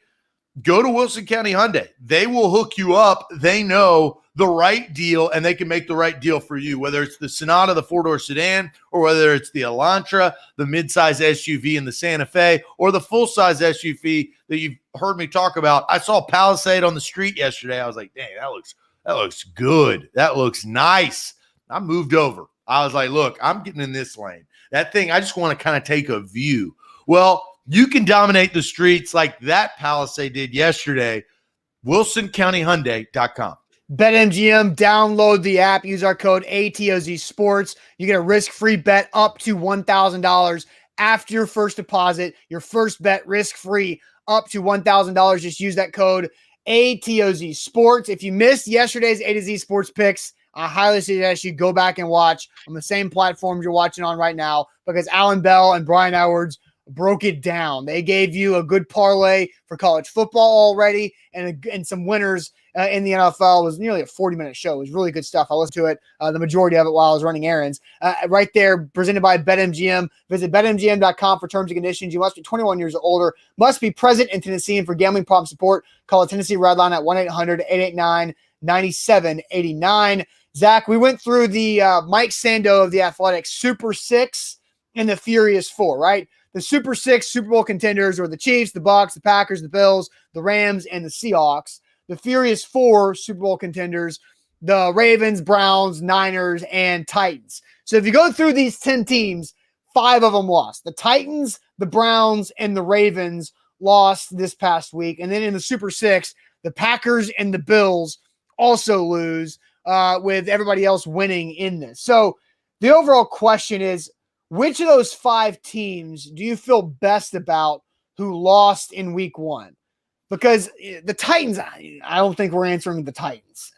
go to Wilson County Hyundai. They will hook you up. They know the right deal, and they can make the right deal for you, whether it's the Sonata, the four-door sedan, or whether it's the Elantra, the midsize SUV in the Santa Fe, or the full-size SUV that you've heard me talk about. I saw Palisade on the street yesterday. I was like, dang, that looks good. That looks nice. I moved over. I was like, look, I'm getting in this lane. That thing, I just want to kind of take a view. Well, you can dominate the streets like that Palisade did yesterday. WilsonCountyHyundai.com. BetMGM, download the app, use our code ATOZ Sports. You get a risk-free bet up to $1,000 after your first deposit. Your first bet risk-free up to $1,000. Just use that code ATOZ Sports. If you missed yesterday's A to Z Sports picks, I highly suggest you go back and watch on the same platforms you're watching on right now, because Alan Bell and Brian Edwards broke it down. They gave you a good parlay for college football already, and some winners in the NFL. It was nearly a 40-minute show. It was really good stuff. I listened to it, the majority of it, while I was running errands. Right there, presented by BetMGM. Visit BetMGM.com for terms and conditions. You must be 21 years or older, must be present in Tennessee, and for gambling problem support, call the Tennessee Red Line at 1-800-889-9789. Zach, we went through the Mike Sando of the Athletics Super Six and the Furious Four, right? The Super Six Super Bowl contenders were the Chiefs, the Bucs, the Packers, the Bills, the Rams, and the Seahawks. The Furious Four Super Bowl contenders, the Ravens, Browns, Niners, and Titans. So if you go through these 10 teams, 5 of them lost. The Titans, the Browns, and the Ravens lost this past week. And then in the Super Six, the Packers and the Bills also lose, with everybody else winning in this. So the overall question is, which of those 5 teams do you feel best about who lost in week 1? Because the Titans, I don't think we're answering the Titans.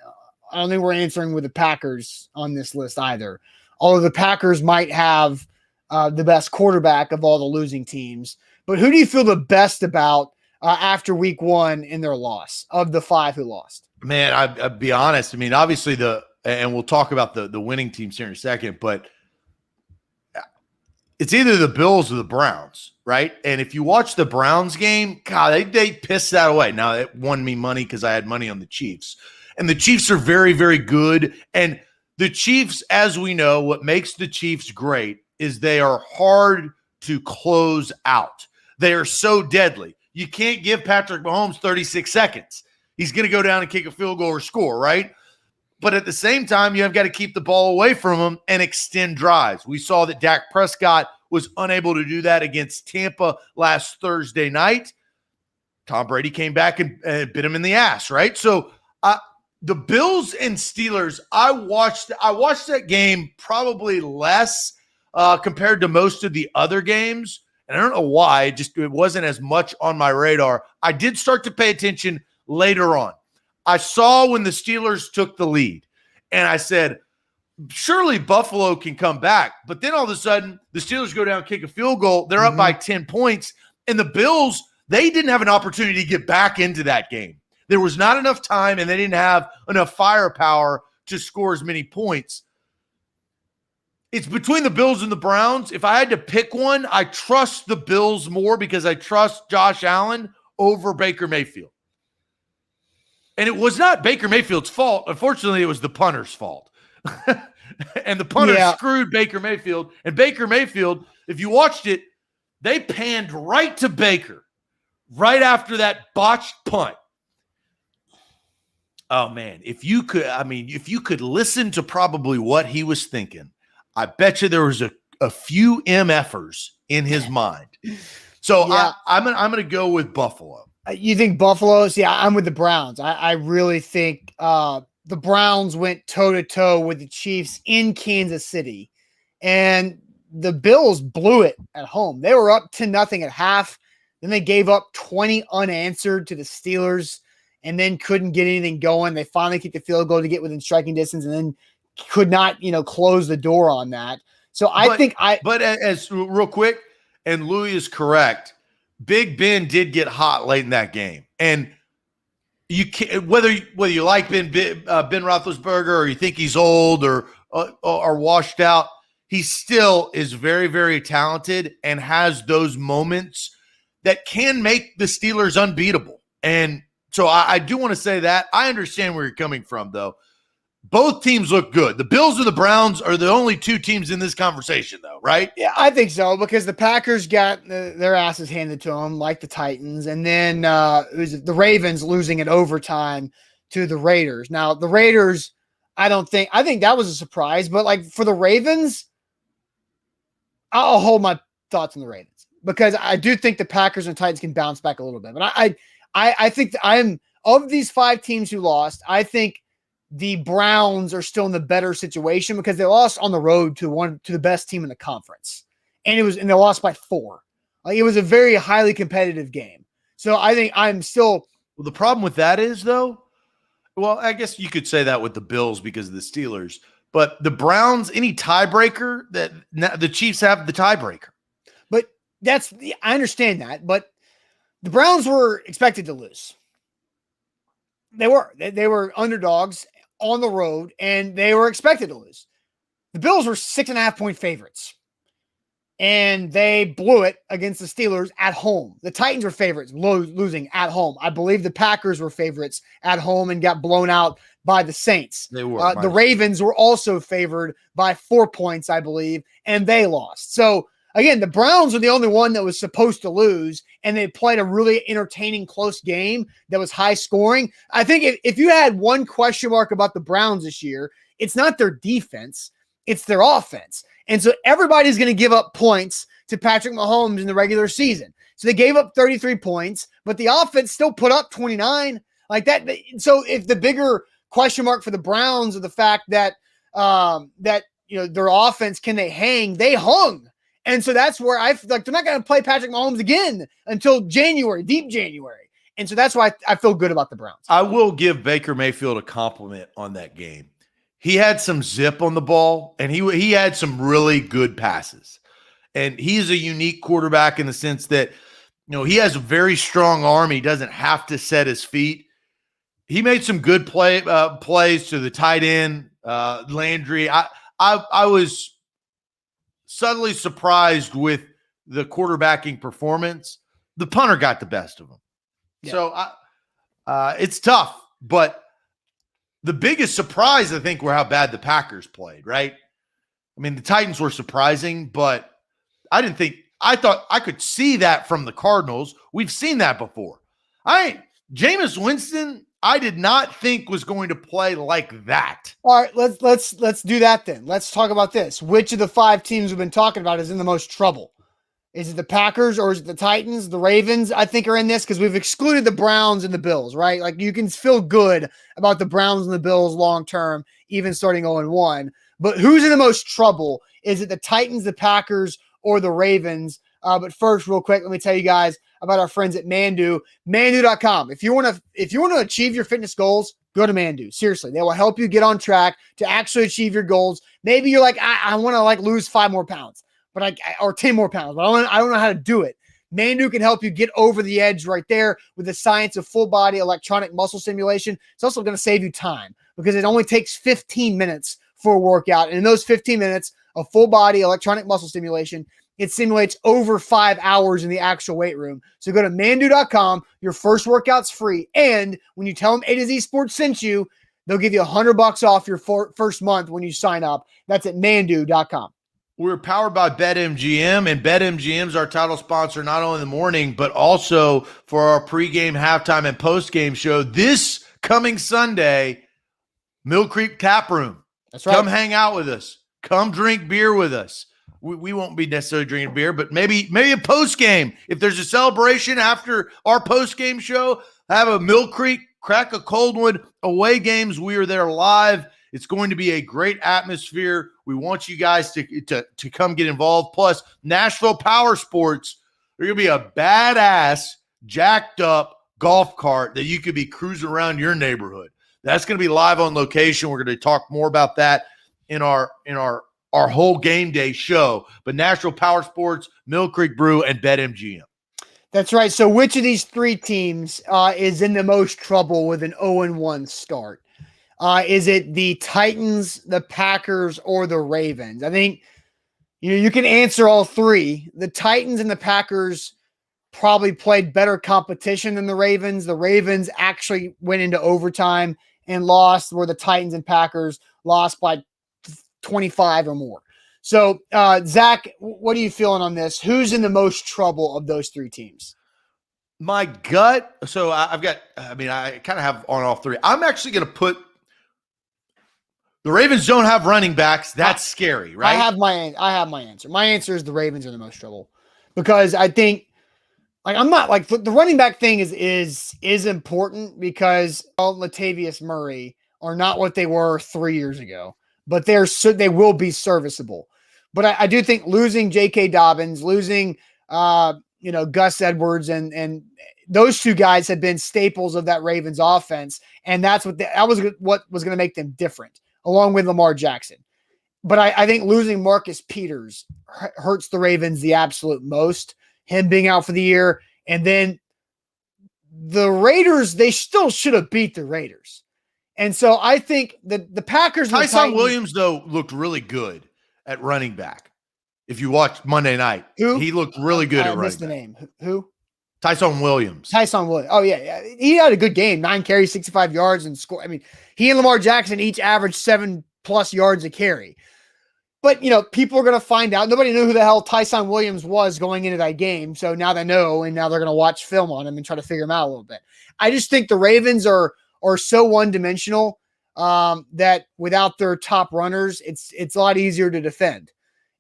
I don't think we're answering with the Packers on this list either. Although the Packers might have the best quarterback of all the losing teams. But who do you feel the best about after week 1 in their loss of the 5 who lost? Man, I'll be honest. I mean, obviously and we'll talk about the winning teams here in a second, but it's either the Bills or the Browns, right? And if you watch the Browns game, God, they pissed that away. Now, it won me money because I had money on the Chiefs. And the Chiefs are very, very good. And the Chiefs, as we know, what makes the Chiefs great is they are hard to close out. They are so deadly. You can't give Patrick Mahomes 36 seconds. He's going to go down and kick a field goal or score, right? But at the same time, you have got to keep the ball away from him and extend drives. We saw that Dak Prescott was unable to do that against Tampa last Thursday night. Tom Brady came back and bit him in the ass, right? So the Bills and Steelers, I watched that game probably less compared to most of the other games. And I don't know why, it wasn't as much on my radar. I did start to pay attention later on. I saw when the Steelers took the lead, and I said, surely Buffalo can come back. But then all of a sudden, the Steelers go down, kick a field goal. They're up by 10 points. And the Bills, they didn't have an opportunity to get back into that game. There was not enough time, and they didn't have enough firepower to score as many points. It's between the Bills and the Browns. If I had to pick one, I trust the Bills more because I trust Josh Allen over Baker Mayfield. And it was not Baker Mayfield's fault. Unfortunately, it was the punter's fault. And the punter screwed Baker Mayfield. And Baker Mayfield, if you watched it, they panned right to Baker right after that botched punt. Oh, man, if you could listen to probably what he was thinking, I bet you there was a few MFers in his mind. So I'm going to go with Buffalo. You think Buffalo? See, I'm with the Browns. I really think the Browns went toe-to-toe with the Chiefs in Kansas City, and the Bills blew it at home. They were up 10-0 at half. Then they gave up 20 unanswered to the Steelers and then couldn't get anything going. They finally kicked the field goal to get within striking distance and then could not, close the door on that. So but as real quick, and Louis is correct, Big Ben did get hot late in that game. And you can't, whether you like Ben Roethlisberger or you think he's old or washed out, he still is very, very talented and has those moments that can make the Steelers unbeatable. And so I do want to say that. I understand where you're coming from, though. Both teams look good. The Bills and the Browns are the only two teams in this conversation, though, right? Yeah, I think so, because the Packers got their asses handed to them, like the Titans, and then it was the Ravens losing in overtime to the Raiders. Now, the Raiders, I think that was a surprise, but like for the Ravens, I'll hold my thoughts on the Ravens, because I do think the Packers and Titans can bounce back a little bit. But I think of these 5 teams who lost, I think the Browns are still in the better situation because they lost on the road to the best team in the conference. And they lost by 4. Like, it was a very highly competitive game. So I think I'm still. Well, the problem with that is, though, well, I guess you could say that with the Bills because of the Steelers, but the Browns, any tiebreaker, that the Chiefs have the tiebreaker. But I understand that, but the Browns were expected to lose. They were underdogs on the road, and they were expected to lose. The Bills were 6.5-point favorites, and they blew it against the Steelers at home. The Titans were favorites, losing at home. I believe the Packers were favorites at home and got blown out by the Saints. They were. The Ravens were also favored by 4 points, I believe, and they lost. So, again, the Browns are the only one that was supposed to lose, and they played a really entertaining, close game that was high scoring. I think if you had one question mark about the Browns this year, it's not their defense, it's their offense. And so everybody's going to give up points to Patrick Mahomes in the regular season. So they gave up 33 points, but the offense still put up 29 like that. So if the bigger question mark for the Browns is the fact that their offense, can they hang? They hung. And so that's where they're not going to play Patrick Mahomes again until January, deep January. And so that's why I feel good about the Browns. I will give Baker Mayfield a compliment on that game. He had some zip on the ball, and he had some really good passes. And he's a unique quarterback in the sense that, he has a very strong arm. He doesn't have to set his feet. He made some good plays to the tight end, Landry. I was subtly surprised with the quarterbacking performance. The punter got the best of him. Yeah. So it's tough, but the biggest surprise, I think, were how bad the Packers played, right? I mean, the Titans were surprising, but I thought I could see that from the Cardinals. We've seen that before. Jameis Winston, I did not think was going to play like that. All right, let's do that then. Let's talk about this. Which of the 5 teams we've been talking about is in the most trouble? Is it the Packers or is it the Titans? The Ravens, I think, are in this because we've excluded the Browns and the Bills, right? Like, you can feel good about the Browns and the Bills long term, even starting 0-1. But who's in the most trouble? Is it the Titans, the Packers, or the Ravens? But first, real quick, let me tell you guys about our friends at Mandu. Mandu.com. If you want to achieve your fitness goals, go to Mandu. Seriously, they will help you get on track to actually achieve your goals. Maybe you're like, I want to lose 5 more pounds. Or 10 more pounds, but I don't know how to do it. Mandu can help you get over the edge right there with the science of full body electronic muscle stimulation. It's also going to save you time because it only takes 15 minutes for a workout. And in those 15 minutes of full body electronic muscle stimulation, it simulates over 5 hours in the actual weight room. So go to Mandu.com. Your first workout's free. And when you tell them A to Z Sports sent you, they'll give you $100 off your first month when you sign up. That's at Mandu.com. We're powered by BetMGM, and BetMGM is our title sponsor not only in the morning, but also for our pregame, halftime, and postgame show this coming Sunday, Mill Creek Tap Room. That's right. Come hang out with us. Come drink beer with us. We won't be necessarily drinking beer, but maybe a postgame. If there's a celebration after our postgame show, have a Mill Creek, crack a cold one, away games. We are there live. It's going to be a great atmosphere. We want you guys to come get involved. Plus, Nashville Power Sports, they're going to be a badass, jacked up golf cart that you could be cruising around your neighborhood. That's going to be live on location. We're going to talk more about that in our whole game day show, but National Power Sports, Mill Creek Brew, and BetMGM. That's right. So which of these three teams is in the most trouble with an 0-1 start? Is it the Titans, the Packers, or the Ravens? I think you can answer all three. The Titans and the Packers probably played better competition than the Ravens. The Ravens actually went into overtime and lost, where the Titans and Packers lost by 25 or more. So, Zach, what are you feeling on this? Who's in the most trouble of those three teams? My gut. So I kind of have on all three. I'm actually going to put the Ravens don't have running backs. That's scary, right? I have my answer. My answer is the Ravens are in the most trouble because I think I'm not like the running back thing is important because Latavius Murray are not what they were 3 years ago, but they will be serviceable. But I do think losing J.K. Dobbins, losing Gus Edwards and those two guys have been staples of that Ravens offense, and that was what was going to make them different, along with Lamar Jackson. But I think losing Marcus Peters hurts the Ravens the absolute most, him being out for the year. And then the Raiders, they still should have beat the Raiders. And so I think that the Packers... Tyson Williams, though, looked really good at running back. If you watched Monday night, he looked really good at running back. I missed the name. Who? Tyson Williams. Oh, yeah. He had a good game. 9 carries, 65 yards, and score. I mean, he and Lamar Jackson each averaged 7+ yards a carry. But, people are going to find out. Nobody knew who the hell Tyson Williams was going into that game. So now they know, and now they're going to watch film on him and try to figure him out a little bit. I just think the Ravens are so one-dimensional that without their top runners, it's a lot easier to defend.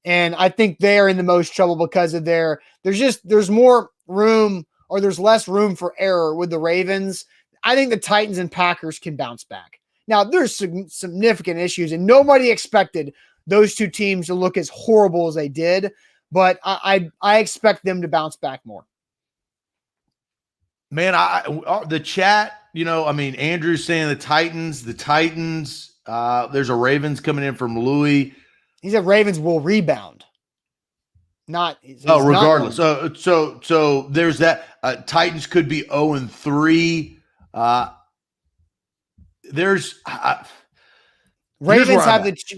And I think they're in the most trouble because of there's more room, or there's less room for error with the Ravens. I think the Titans and Packers can bounce back. Now, there's significant issues, and nobody expected those two teams to look as horrible as they did, but I expect them to bounce back more. Man, the chat, Andrew's saying the Titans, there's a Ravens coming in from Louis. He said Ravens will rebound. Regardless. So there's that. Titans could be 0-3.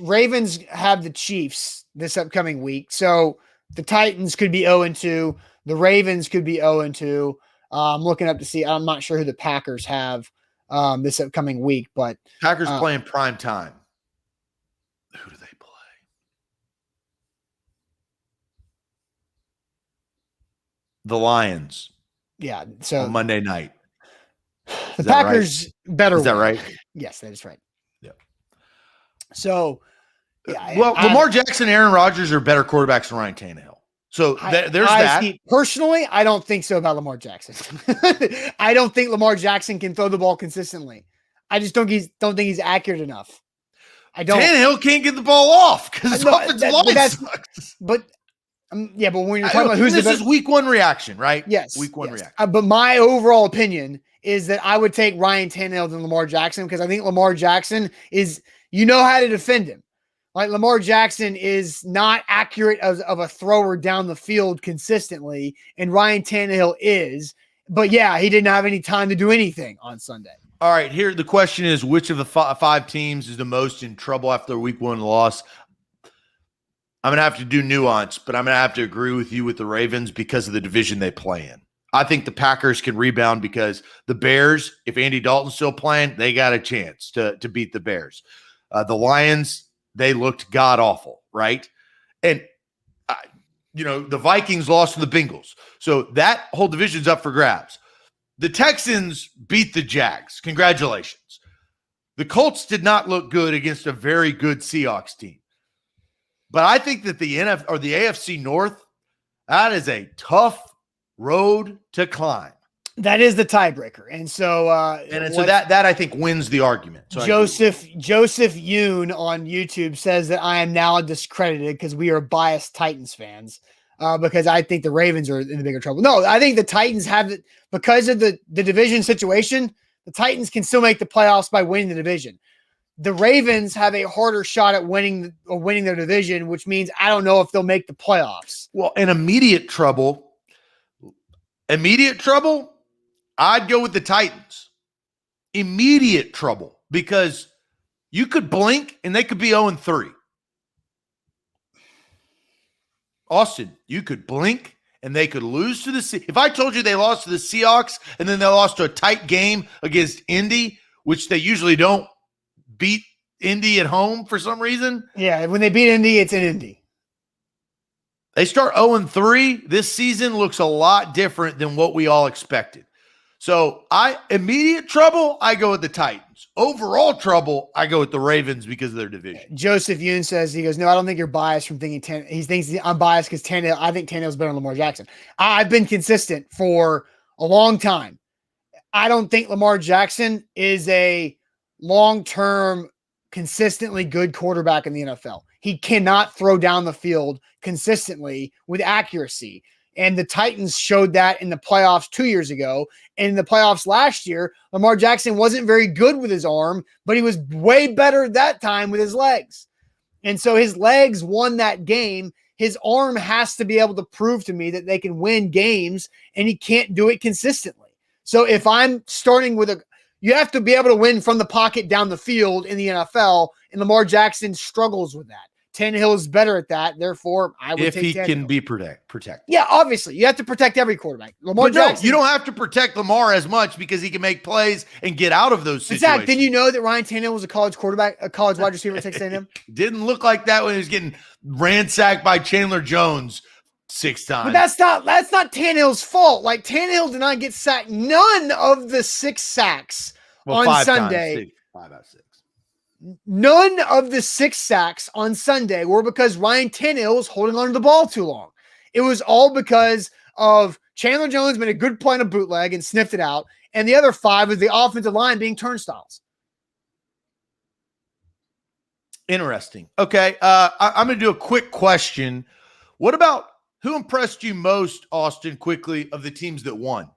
Ravens have the Chiefs this upcoming week. So the Titans could be 0-2. The Ravens could be 0-2. I'm looking up to see. I'm not sure who the Packers have this upcoming week, but Packers playing prime time. Who do they play? The Lions. Yeah. So on Monday night. The Packers right? better. Is that right? Yes, that is right. Yeah. So, yeah. Lamar Jackson and Aaron Rodgers are better quarterbacks than Ryan Tannehill. So there's that. Personally, I don't think so about Lamar Jackson. I don't think Lamar Jackson can throw the ball consistently. I just don't think he's accurate enough. I don't. Tannehill can't get the ball off because his offensive line sucks. But when you're talking about this is week one reaction, right? Yes. Week one reaction. But my overall opinion is that I would take Ryan Tannehill than Lamar Jackson because I think Lamar Jackson is, how to defend him. Like Lamar Jackson is not accurate of a thrower down the field consistently, and Ryan Tannehill is. But yeah, he didn't have any time to do anything on Sunday. All right, here the question is, which of the five teams is the most in trouble after a week one loss? I'm going to have to do nuance, but I'm going to have to agree with you with the Ravens because of the division they play in. I think the Packers can rebound because the Bears, if Andy Dalton's still playing, they got a chance to beat the Bears. The Lions, they looked god-awful, right? And, the Vikings lost to the Bengals. So that whole division's up for grabs. The Texans beat the Jags. Congratulations. The Colts did not look good against a very good Seahawks team. But I think that the AFC North, that is a tough road to climb. That is the tiebreaker. And so that I think wins the argument. So Joseph Yoon on YouTube says that I am now discredited because we are biased Titans fans because I think the Ravens are in the bigger trouble. No, I think the Titans have it because of the division situation. The Titans can still make the playoffs by winning the division. the Ravens have a harder shot at winning their division, which means I don't know if they'll make the playoffs. Well, in immediate trouble, I'd go with the Titans. Immediate trouble, because you could blink and they could be 0-3. Austin, you could blink and they could lose to the if I told you they lost to the Seahawks and then they lost to a tight game against Indy, which they usually don't beat Indy at home for some reason. Yeah, when they beat Indy, it's in Indy. They start 0-3. This season looks a lot different than what we all expected. So immediate trouble, I go with the Titans. Overall trouble, I go with the Ravens because of their division. Joseph Yoon says, he goes, no, I don't think you're biased from thinking he thinks I'm biased because I think Tannehill's better than Lamar Jackson. I've been consistent for a long time. I don't think Lamar Jackson is a long-term, consistently good quarterback in the NFL. He cannot throw down the field consistently with accuracy. And the Titans showed that in the playoffs 2 years ago. And in the playoffs last year, Lamar Jackson wasn't very good with his arm, but he was way better that time with his legs. And so his legs won that game. His arm has to be able to prove to me that they can win games, and he can't do it consistently. So if I'm starting with you have to be able to win from the pocket down the field in the NFL, and Lamar Jackson struggles with that. Tannehill is better at that. Therefore, I would take Tannehill. If he can be protected. Yeah, obviously. You have to protect every quarterback. Lamar Jackson. You don't have to protect Lamar as much because he can make plays and get out of those situations. Exactly. Didn't you know that Ryan Tannehill was a college wide receiver at Texas A&M? Didn't look like that when he was getting ransacked by Chandler Jones 6 times. But that's not Tannehill's fault. Like, Tannehill did not get sacked. None of the 6 sacks on Sunday. 5 out of 6. None of the 6 sacks on Sunday were because Ryan Tannehill was holding on to the ball too long. It was all because of Chandler Jones made a good play on a bootleg and sniffed it out, and the other 5 was the offensive line being turnstiles. Interesting. Okay, I'm going to do a quick question. What about who impressed you most, Austin, quickly, of the teams that won?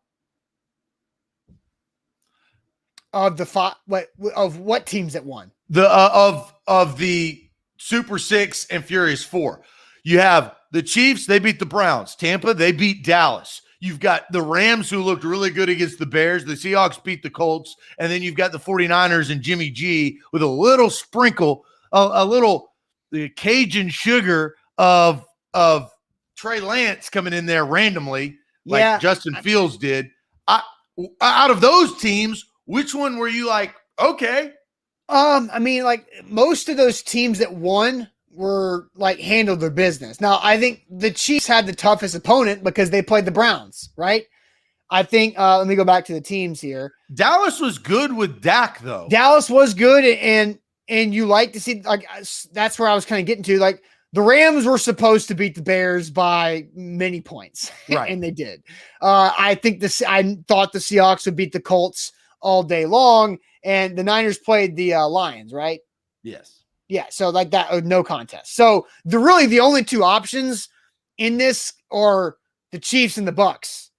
Of the 5, what teams that won? Of the Super 6 and Furious 4. You have the Chiefs, they beat the Browns. Tampa, they beat Dallas. You've got the Rams, who looked really good against the Bears. The Seahawks beat the Colts. And then you've got the 49ers and Jimmy G with a little sprinkle, a little Cajun sugar of Trey Lance coming in there randomly, like Justin Fields did. Out of those teams, which one were you like, okay? I mean, like, most of those teams that won were like handled their business. Now, I think the Chiefs had the toughest opponent because they played the Browns, right? I think, let me go back to the teams here. Dallas was good with Dak, though. Dallas was good, and you like to see, like, that's where I was kind of getting to. Like, the Rams were supposed to beat the Bears by many points, right? And they did. I thought the Seahawks would beat the Colts all day long, and the Niners played the Lions, right? Yes. Yeah, so like that, no contest. So the only 2 options in this are the Chiefs and the Bucks.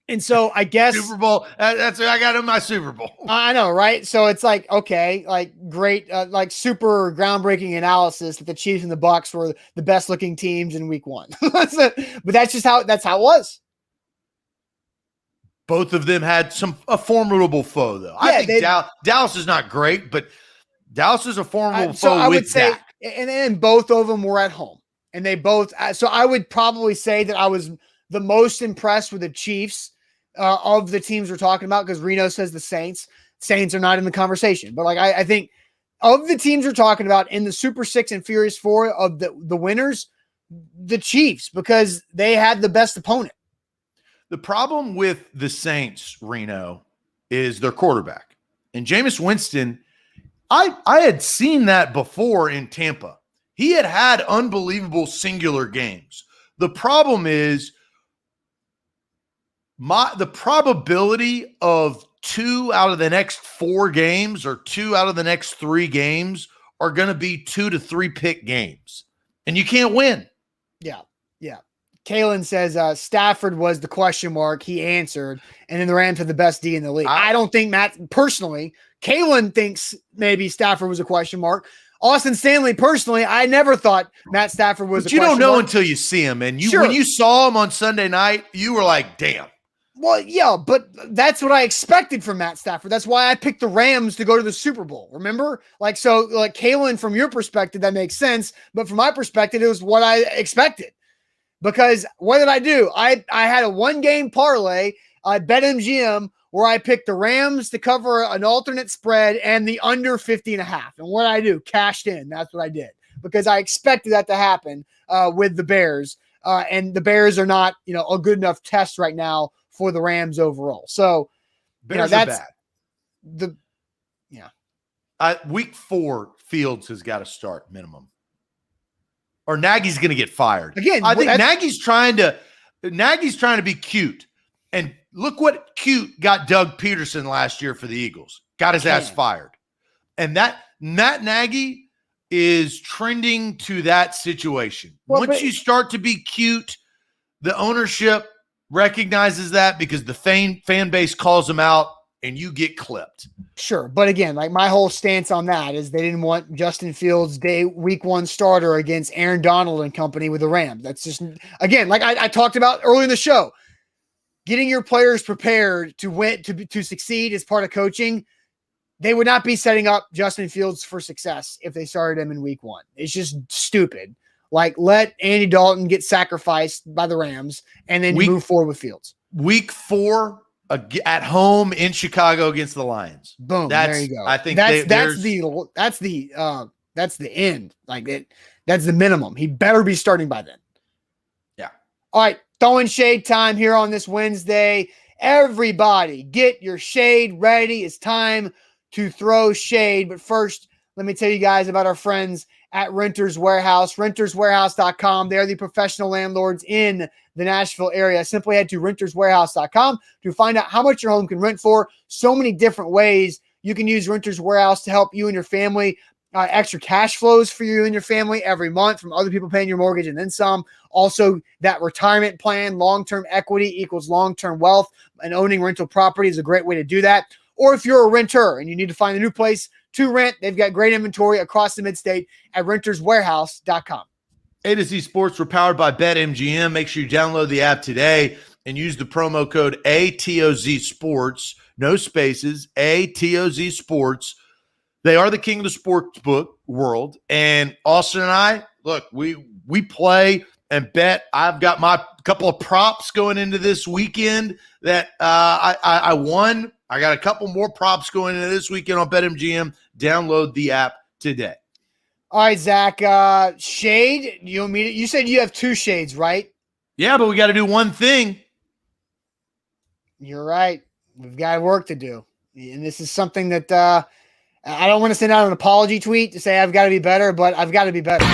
And so I guess Super Bowl, that's what I got in my Super Bowl. I know, right? So it's like, okay, like great, like super groundbreaking analysis that the Chiefs and the Bucks were the best looking teams in week 1. But that's how it was. Both of them had a formidable foe, though. Yeah, I think Dallas is not great, but Dallas is a formidable foe. I would say, and both of them were at home, and they both. So I would probably say that I was the most impressed with the Chiefs of the teams we're talking about, because Reno says the Saints. Saints are not in the conversation, but like I think of the teams we're talking about in the Super 6 and Furious 4 of the winners, the Chiefs, because they had the best opponent. The problem with the Saints, Reno, is their quarterback. And Jameis Winston, I had seen that before in Tampa. He had unbelievable singular games. The problem is the probability of 2 out of the next 4 games or 2 out of the next 3 games are going to be 2 to 3 pick games. And you can't win. Yeah. Kalen says Stafford was the question mark. He answered, and then the Rams had the best D in the league. I don't think personally, Kalen thinks maybe Stafford was a question mark. Austin Stanley, personally, I never thought Matt Stafford was a question mark. You don't know until you see him. And when you saw him on Sunday night, you were like, damn. Well, yeah, but that's what I expected from Matt Stafford. That's why I picked the Rams to go to the Super Bowl. Remember? Kalen, from your perspective, that makes sense. But from my perspective, it was what I expected. Because what did I do? I had a 1-game parlay at BetMGM where I picked the Rams to cover an alternate spread and the under 50.5. And what did I do? Cashed in. That's what I did. Because I expected that to happen with the Bears. And the Bears are not, a good enough test right now for the Rams overall. So, Bears are bad. Week 4, Fields has got to start minimum. Or Nagy's going to get fired. Again, I think Nagy's trying to be cute. And look what cute got Doug Peterson last year for the Eagles. Got his ass fired. And that Matt Nagy is trending to that situation. Once you start to be cute, the ownership recognizes that because the fan base calls him out and you get clipped. Sure. But again, my whole stance on that is they didn't want Justin Fields week 1 starter against Aaron Donald and company with the Rams. That's just, again, like I talked about earlier in the show, getting your players prepared to win, to succeed as part of coaching. They would not be setting up Justin Fields for success if they started him in week 1. It's just stupid. Let Andy Dalton get sacrificed by the Rams and then move forward with Fields. Week 4 at home in Chicago against the Lions. Boom. There you go. I think that's the end. That's the minimum. He better be starting by then. Yeah. All right. Throwing shade time here on this Wednesday. Everybody get your shade ready. It's time to throw shade. But first, let me tell you guys about our friends at Renters Warehouse, renterswarehouse.com. They are the professional landlords in the Nashville area. Simply head to renterswarehouse.com to find out how much your home can rent for. So many different ways you can use Renters Warehouse to help you and your family. Extra cash flows for you and your family every month from other people paying your mortgage and then some. Also, that retirement plan, long-term equity equals long-term wealth, and owning rental property is a great way to do that. Or if you're a renter and you need to find a new place to rent, they've got great inventory across the mid-state at renterswarehouse.com. A to Z Sports were powered by BetMGM. Make sure you download the app today and use the promo code ATOZ Sports. No spaces, ATOZ Sports. They are the king of the sports book world. And Austin and I, look, we play and bet. I've got my couple of props going into this weekend that I won. I got a couple more props going into this weekend on BetMGM. Download the app today. All right, Zach. Shade. You said you have 2 shades, right? Yeah, but we got to do one thing. You're right. We've got work to do. And this is something that I don't want to send out an apology tweet to say I've got to be better, but I've got to be better.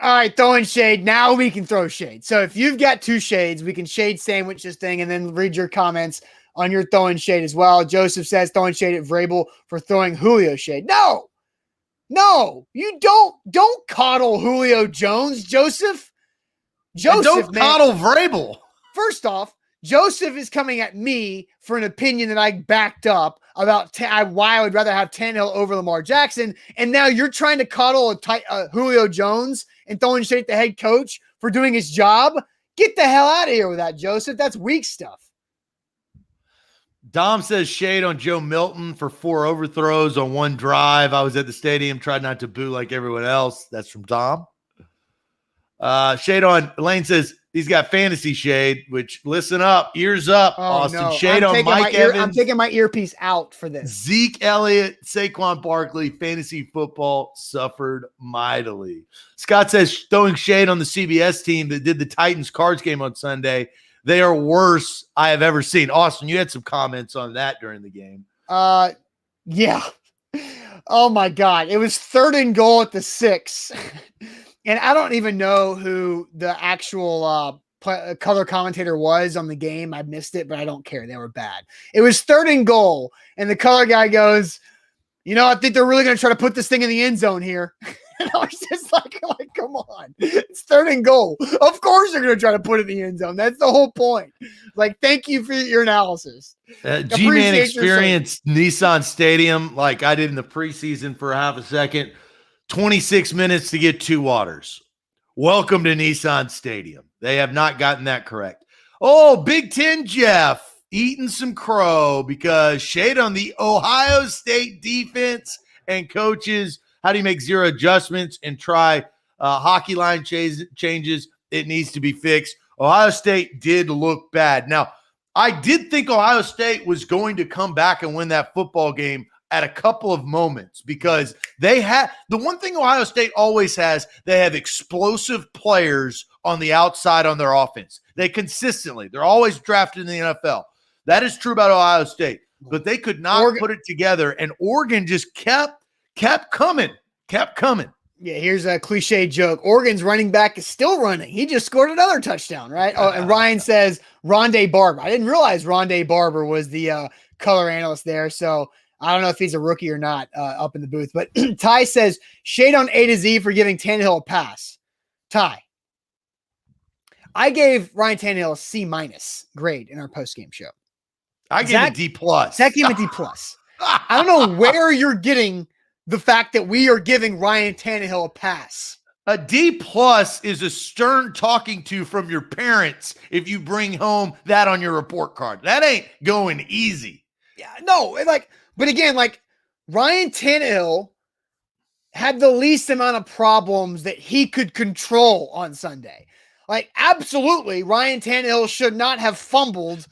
All right, throwing shade. Now we can throw shade. So if you've got 2 shades, we can shade sandwich this thing and then read your comments on your throwing shade as well. Joseph says throwing shade at Vrabel for throwing Julio shade. No, you don't coddle Julio Jones, Joseph. And don't coddle Vrabel. First off, Joseph is coming at me for an opinion that I backed up about why I would rather have Tannehill over Lamar Jackson. And now you're trying to coddle Julio Jones and throwing shade at the head coach for doing his job. Get the hell out of here with that, Joseph. That's weak stuff. Dom says shade on Joe Milton for 4 overthrows on 1 drive. I was at the stadium, tried not to boo like everyone else. That's from Dom. Shade on Lane says he's got fantasy shade, which listen up, ears up, Austin. No. Shade on Mike Evans. I'm taking my earpiece out for this. Zeke Elliott, Saquon Barkley, fantasy football suffered mightily. Scott says throwing shade on the CBS team that did the Titans Cards game on Sunday. They are worse I have ever seen. Austin, you had some comments on that during the game. Yeah. Oh my God. It was 3rd and goal at the 6. And I don't even know who the actual color commentator was on the game. I missed it, but I don't care. They were bad. It was 3rd and goal. And the color guy goes, I think they're really going to try to put this thing in the end zone here. And I was just like, come on. It's 3rd and goal. Of course they're going to try to put it in the end zone. That's the whole point. Like, thank you for your analysis. G-Man experienced Nissan Stadium like I did in the preseason for half a second. 26 minutes to get 2 waters. Welcome to Nissan Stadium. They have not gotten that correct. Oh, Big Ten Jeff eating some crow because shade on the Ohio State defense and coaches. How do you make 0 adjustments and try hockey line changes? It needs to be fixed. Ohio State did look bad. Now, I did think Ohio State was going to come back and win that football game at a couple of moments because they had the one thing Ohio State always has, they have explosive players on the outside on their offense. They're always drafted in the NFL. That is true about Ohio State, but they could not put it together, and Oregon just kept coming. Yeah, here's a cliche joke. Oregon's running back is still running. He just scored another touchdown, right? Oh, and Ryan says Rondé Barber. I didn't realize Rondé Barber was the color analyst there, so I don't know if he's a rookie or not up in the booth. But Ty says, shade on A to Z for giving Tannehill a pass. Ty, I gave Ryan Tannehill a C- grade in our postgame show. I gave a D+. Zach gave a D+. I don't know where you're getting the fact that we are giving Ryan Tannehill a pass. A D+ is a stern talking to from your parents if you bring home that on your report card. That ain't going easy. Yeah, no, but again, Ryan Tannehill had the least amount of problems that he could control on Sunday. Absolutely, Ryan Tannehill should not have fumbled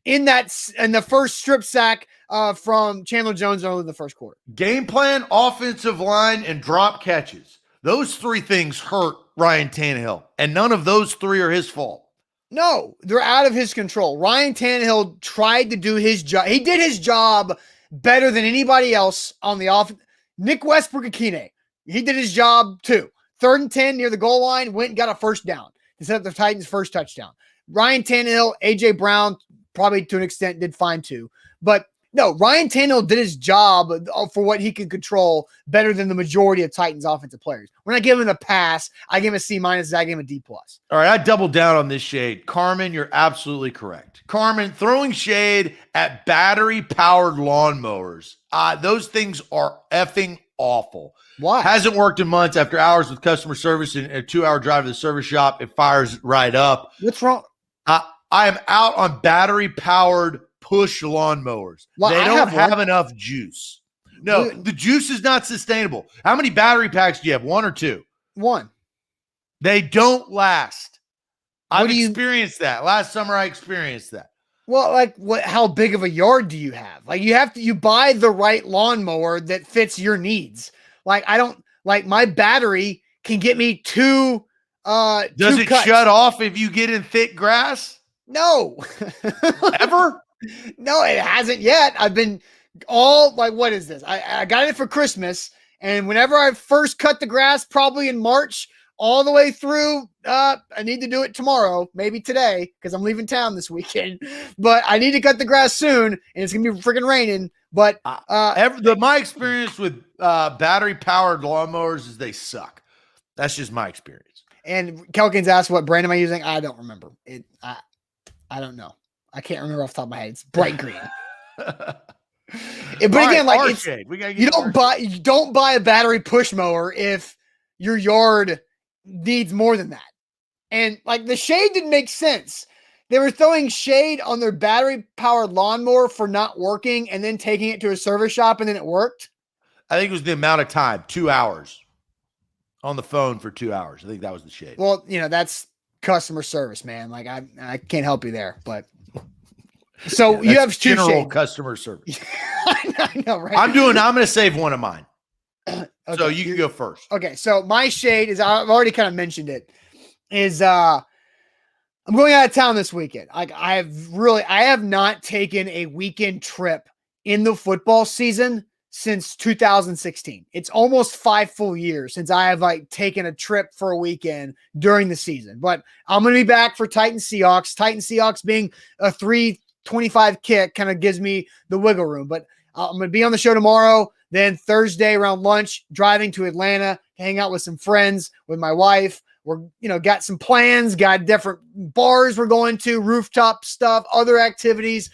in the first strip sack from Chandler Jones early in the first quarter. Game plan, offensive line, and drop catches. Those 3 things hurt Ryan Tannehill, and none of those 3 are his fault. No, they're out of his control. Ryan Tannehill tried to do his job. He did his job better than anybody else on the offense. Nick Westbrook-Akine, he did his job too. 3rd and 10 near the goal line, went and got a first down to set up the Titans' first touchdown. Ryan Tannehill, A.J. Brown, probably to an extent did fine too. But no, Ryan Tannehill did his job for what he could control better than the majority of Titans offensive players. When I give him a pass, I give him a C-, I give him a D+. All right, I doubled down on this shade. Carmen, you're absolutely correct. Carmen, throwing shade at battery-powered lawnmowers. Those things are effing awful. Why? Hasn't worked in months. After hours with customer service and a 2-hour drive to the service shop, it fires right up. What's wrong? I am out on battery-powered push lawnmowers. Well, they don't have enough juice. No, the juice is not sustainable. How many battery packs do you have? 1 or 2? 1. They don't last. I've experienced that. Last summer, I experienced that. Well, how big of a yard do you have? You buy the right lawnmower that fits your needs. My battery can get me 2 Does it cuts. shut off if you get in thick grass? No. Ever? No, it hasn't yet. I've been what is this? I got it for Christmas, and whenever I first cut the grass, probably in March, all the way through, I need to do it tomorrow, maybe today, because I'm leaving town this weekend. But I need to cut the grass soon, and it's gonna be freaking raining. But my experience with battery-powered lawnmowers is they suck. That's just my experience. And Kelkins asked, "What brand am I using?" I don't remember it. I don't know. I can't remember off the top of my head. It's bright green. But again, you don't buy a battery push mower if your yard needs more than that. And the shade didn't make sense. They were throwing shade on their battery powered lawnmower for not working and then taking it to a service shop and then it worked. I think it was the amount of time, 2 hours on the phone for 2 hours. I think that was the shade. Well, that's customer service, man. I can't help you there, but so you have 2 general shades. Customer service. I know, right? I'm going to save one of mine. Okay. So you can go first. Okay. So my shade is, I've already kind of mentioned it, is I'm going out of town this weekend. I have not taken a weekend trip in the football season since 2016. It's almost 5 full years since I have taken a trip for a weekend during the season. But I'm going to be back for Titans Seahawks being a 325 kick kind of gives me the wiggle room. But I'm going to be on the show tomorrow. Then Thursday around lunch, driving to Atlanta to hang out with some friends, with my wife. We're, got some plans, got different bars we're going to, rooftop stuff, other activities.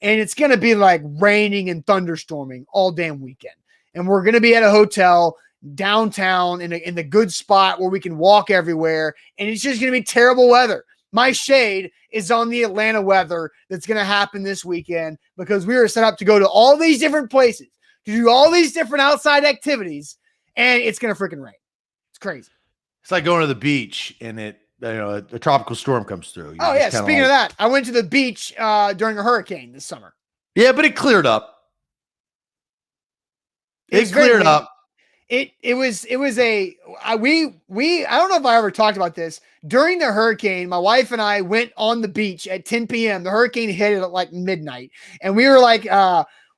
And it's going to be like raining and thunderstorming all damn weekend. And we're going to be at a hotel downtown in the good spot where we can walk everywhere. And it's just going to be terrible weather. My shade is on the Atlanta weather that's going to happen this weekend because we were set up to go to all these different places, to do all these different outside activities, and it's going to freaking rain. It's crazy. It's like going to the beach and a tropical storm comes through. Oh, yeah. Speaking of that, I went to the beach during a hurricane this summer. Yeah, but it cleared up. It cleared up. I don't know if I ever talked about this. During the hurricane, my wife and I went on the beach at 10 p.m. The hurricane hit at like midnight. And we were like,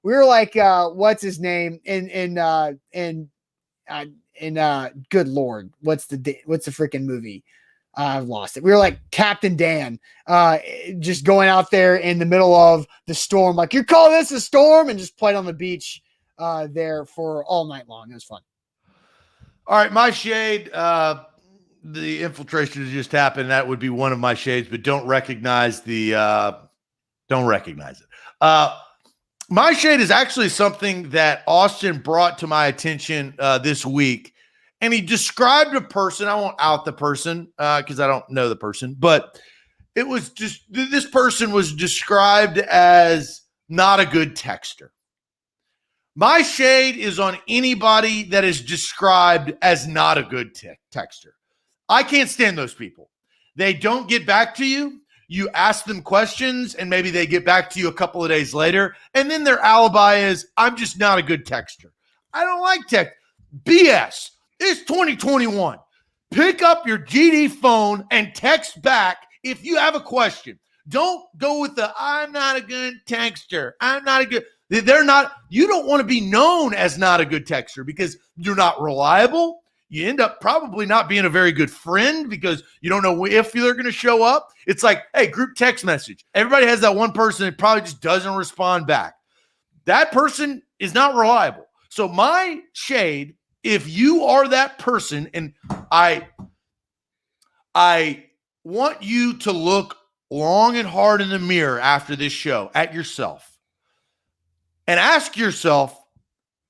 what's his name? Good Lord, what's the freaking movie? I've lost it. We were like Captain Dan, just going out there in the middle of the storm. Like, you call this a storm? And just played on the beach there for all night long. It was fun. All right, my shade, the infiltration has just happened. That would be one of my shades, but don't recognize it. My shade is actually something that Austin brought to my attention this week, and he described a person. I won't out the person because I don't know the person, but it was just this person was described as not a good texter. My shade is on anybody that is described as not a good texter. I can't stand those people. They don't get back to you. You ask them questions, and maybe they get back to you a couple of days later, and then their alibi is, I'm just not a good texter. I don't like text. BS. It's 2021. Pick up your GD phone and text back if you have a question. Don't go with the, I'm not a good texter. You don't want to be known as not a good texter because you're not reliable. You end up probably not being a very good friend because you don't know if they're going to show up. It's like, hey, group text message. Everybody has that one person that probably just doesn't respond back. That person is not reliable. So my shade, if you are that person, and I want you to look long and hard in the mirror after this show at yourself and ask yourself,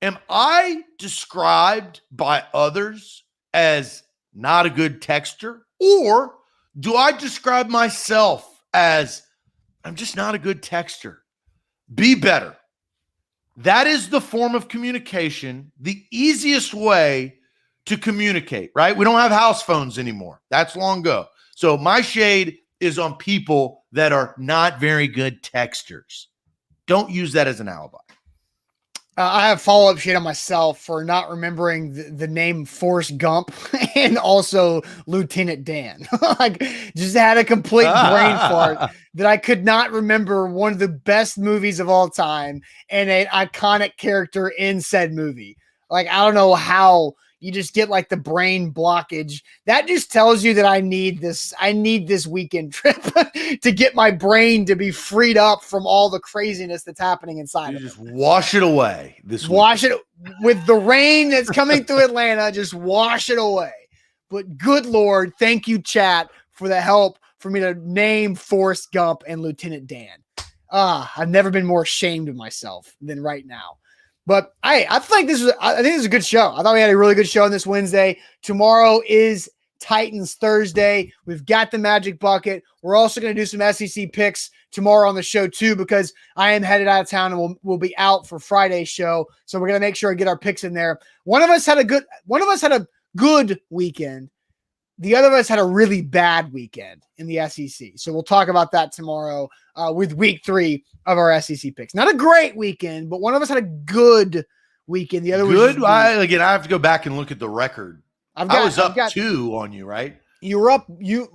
am I described by others as not a good texter? Or do I describe myself as I'm just not a good texter? Be better. That is the form of communication, the easiest way to communicate, right? We don't have house phones anymore. That's long ago. So my shade is on people that are not very good texters. Don't use that as an alibi. I have follow-up shade on myself for not remembering the name Forrest Gump and also Lieutenant Dan. Like, just had a complete brain fart that I could not remember one of the best movies of all time and an iconic character in said movie. Like, I don't know how you just get like the brain blockage. That just tells you that I need this weekend trip to get my brain to be freed up from all the craziness that's happening inside. Just wash it away Wash it with the rain that's coming through Atlanta. Just wash it away. But good Lord, thank you, chat, for the help for me to name Forrest Gump and Lieutenant Dan. I've never been more ashamed of myself than right now. But I think this is a good show. I thought we had a really good show on this Wednesday. Tomorrow is Titans Thursday. We've got the Magic Bucket. We're also going to do some SEC picks tomorrow on the show too, because I am headed out of town and we'll be out for Friday's show. So we're going to make sure I get our picks in there. One of us had a good weekend. The other of us had a really bad weekend in the SEC. So we'll talk about that tomorrow with week 3 of our SEC picks. Not a great weekend, but one of us had a good weekend. The other good. I have to go back and look at the record. I was up 2 on you, right? You were up.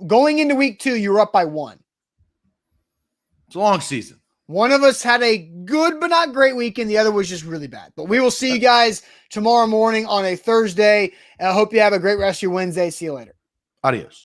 Going into week 2, you were up by 1. It's a long season. One of us had a good but not great weekend. The other was just really bad. But we will see you guys tomorrow morning on a Thursday. I hope you have a great rest of your Wednesday. See you later. Adios.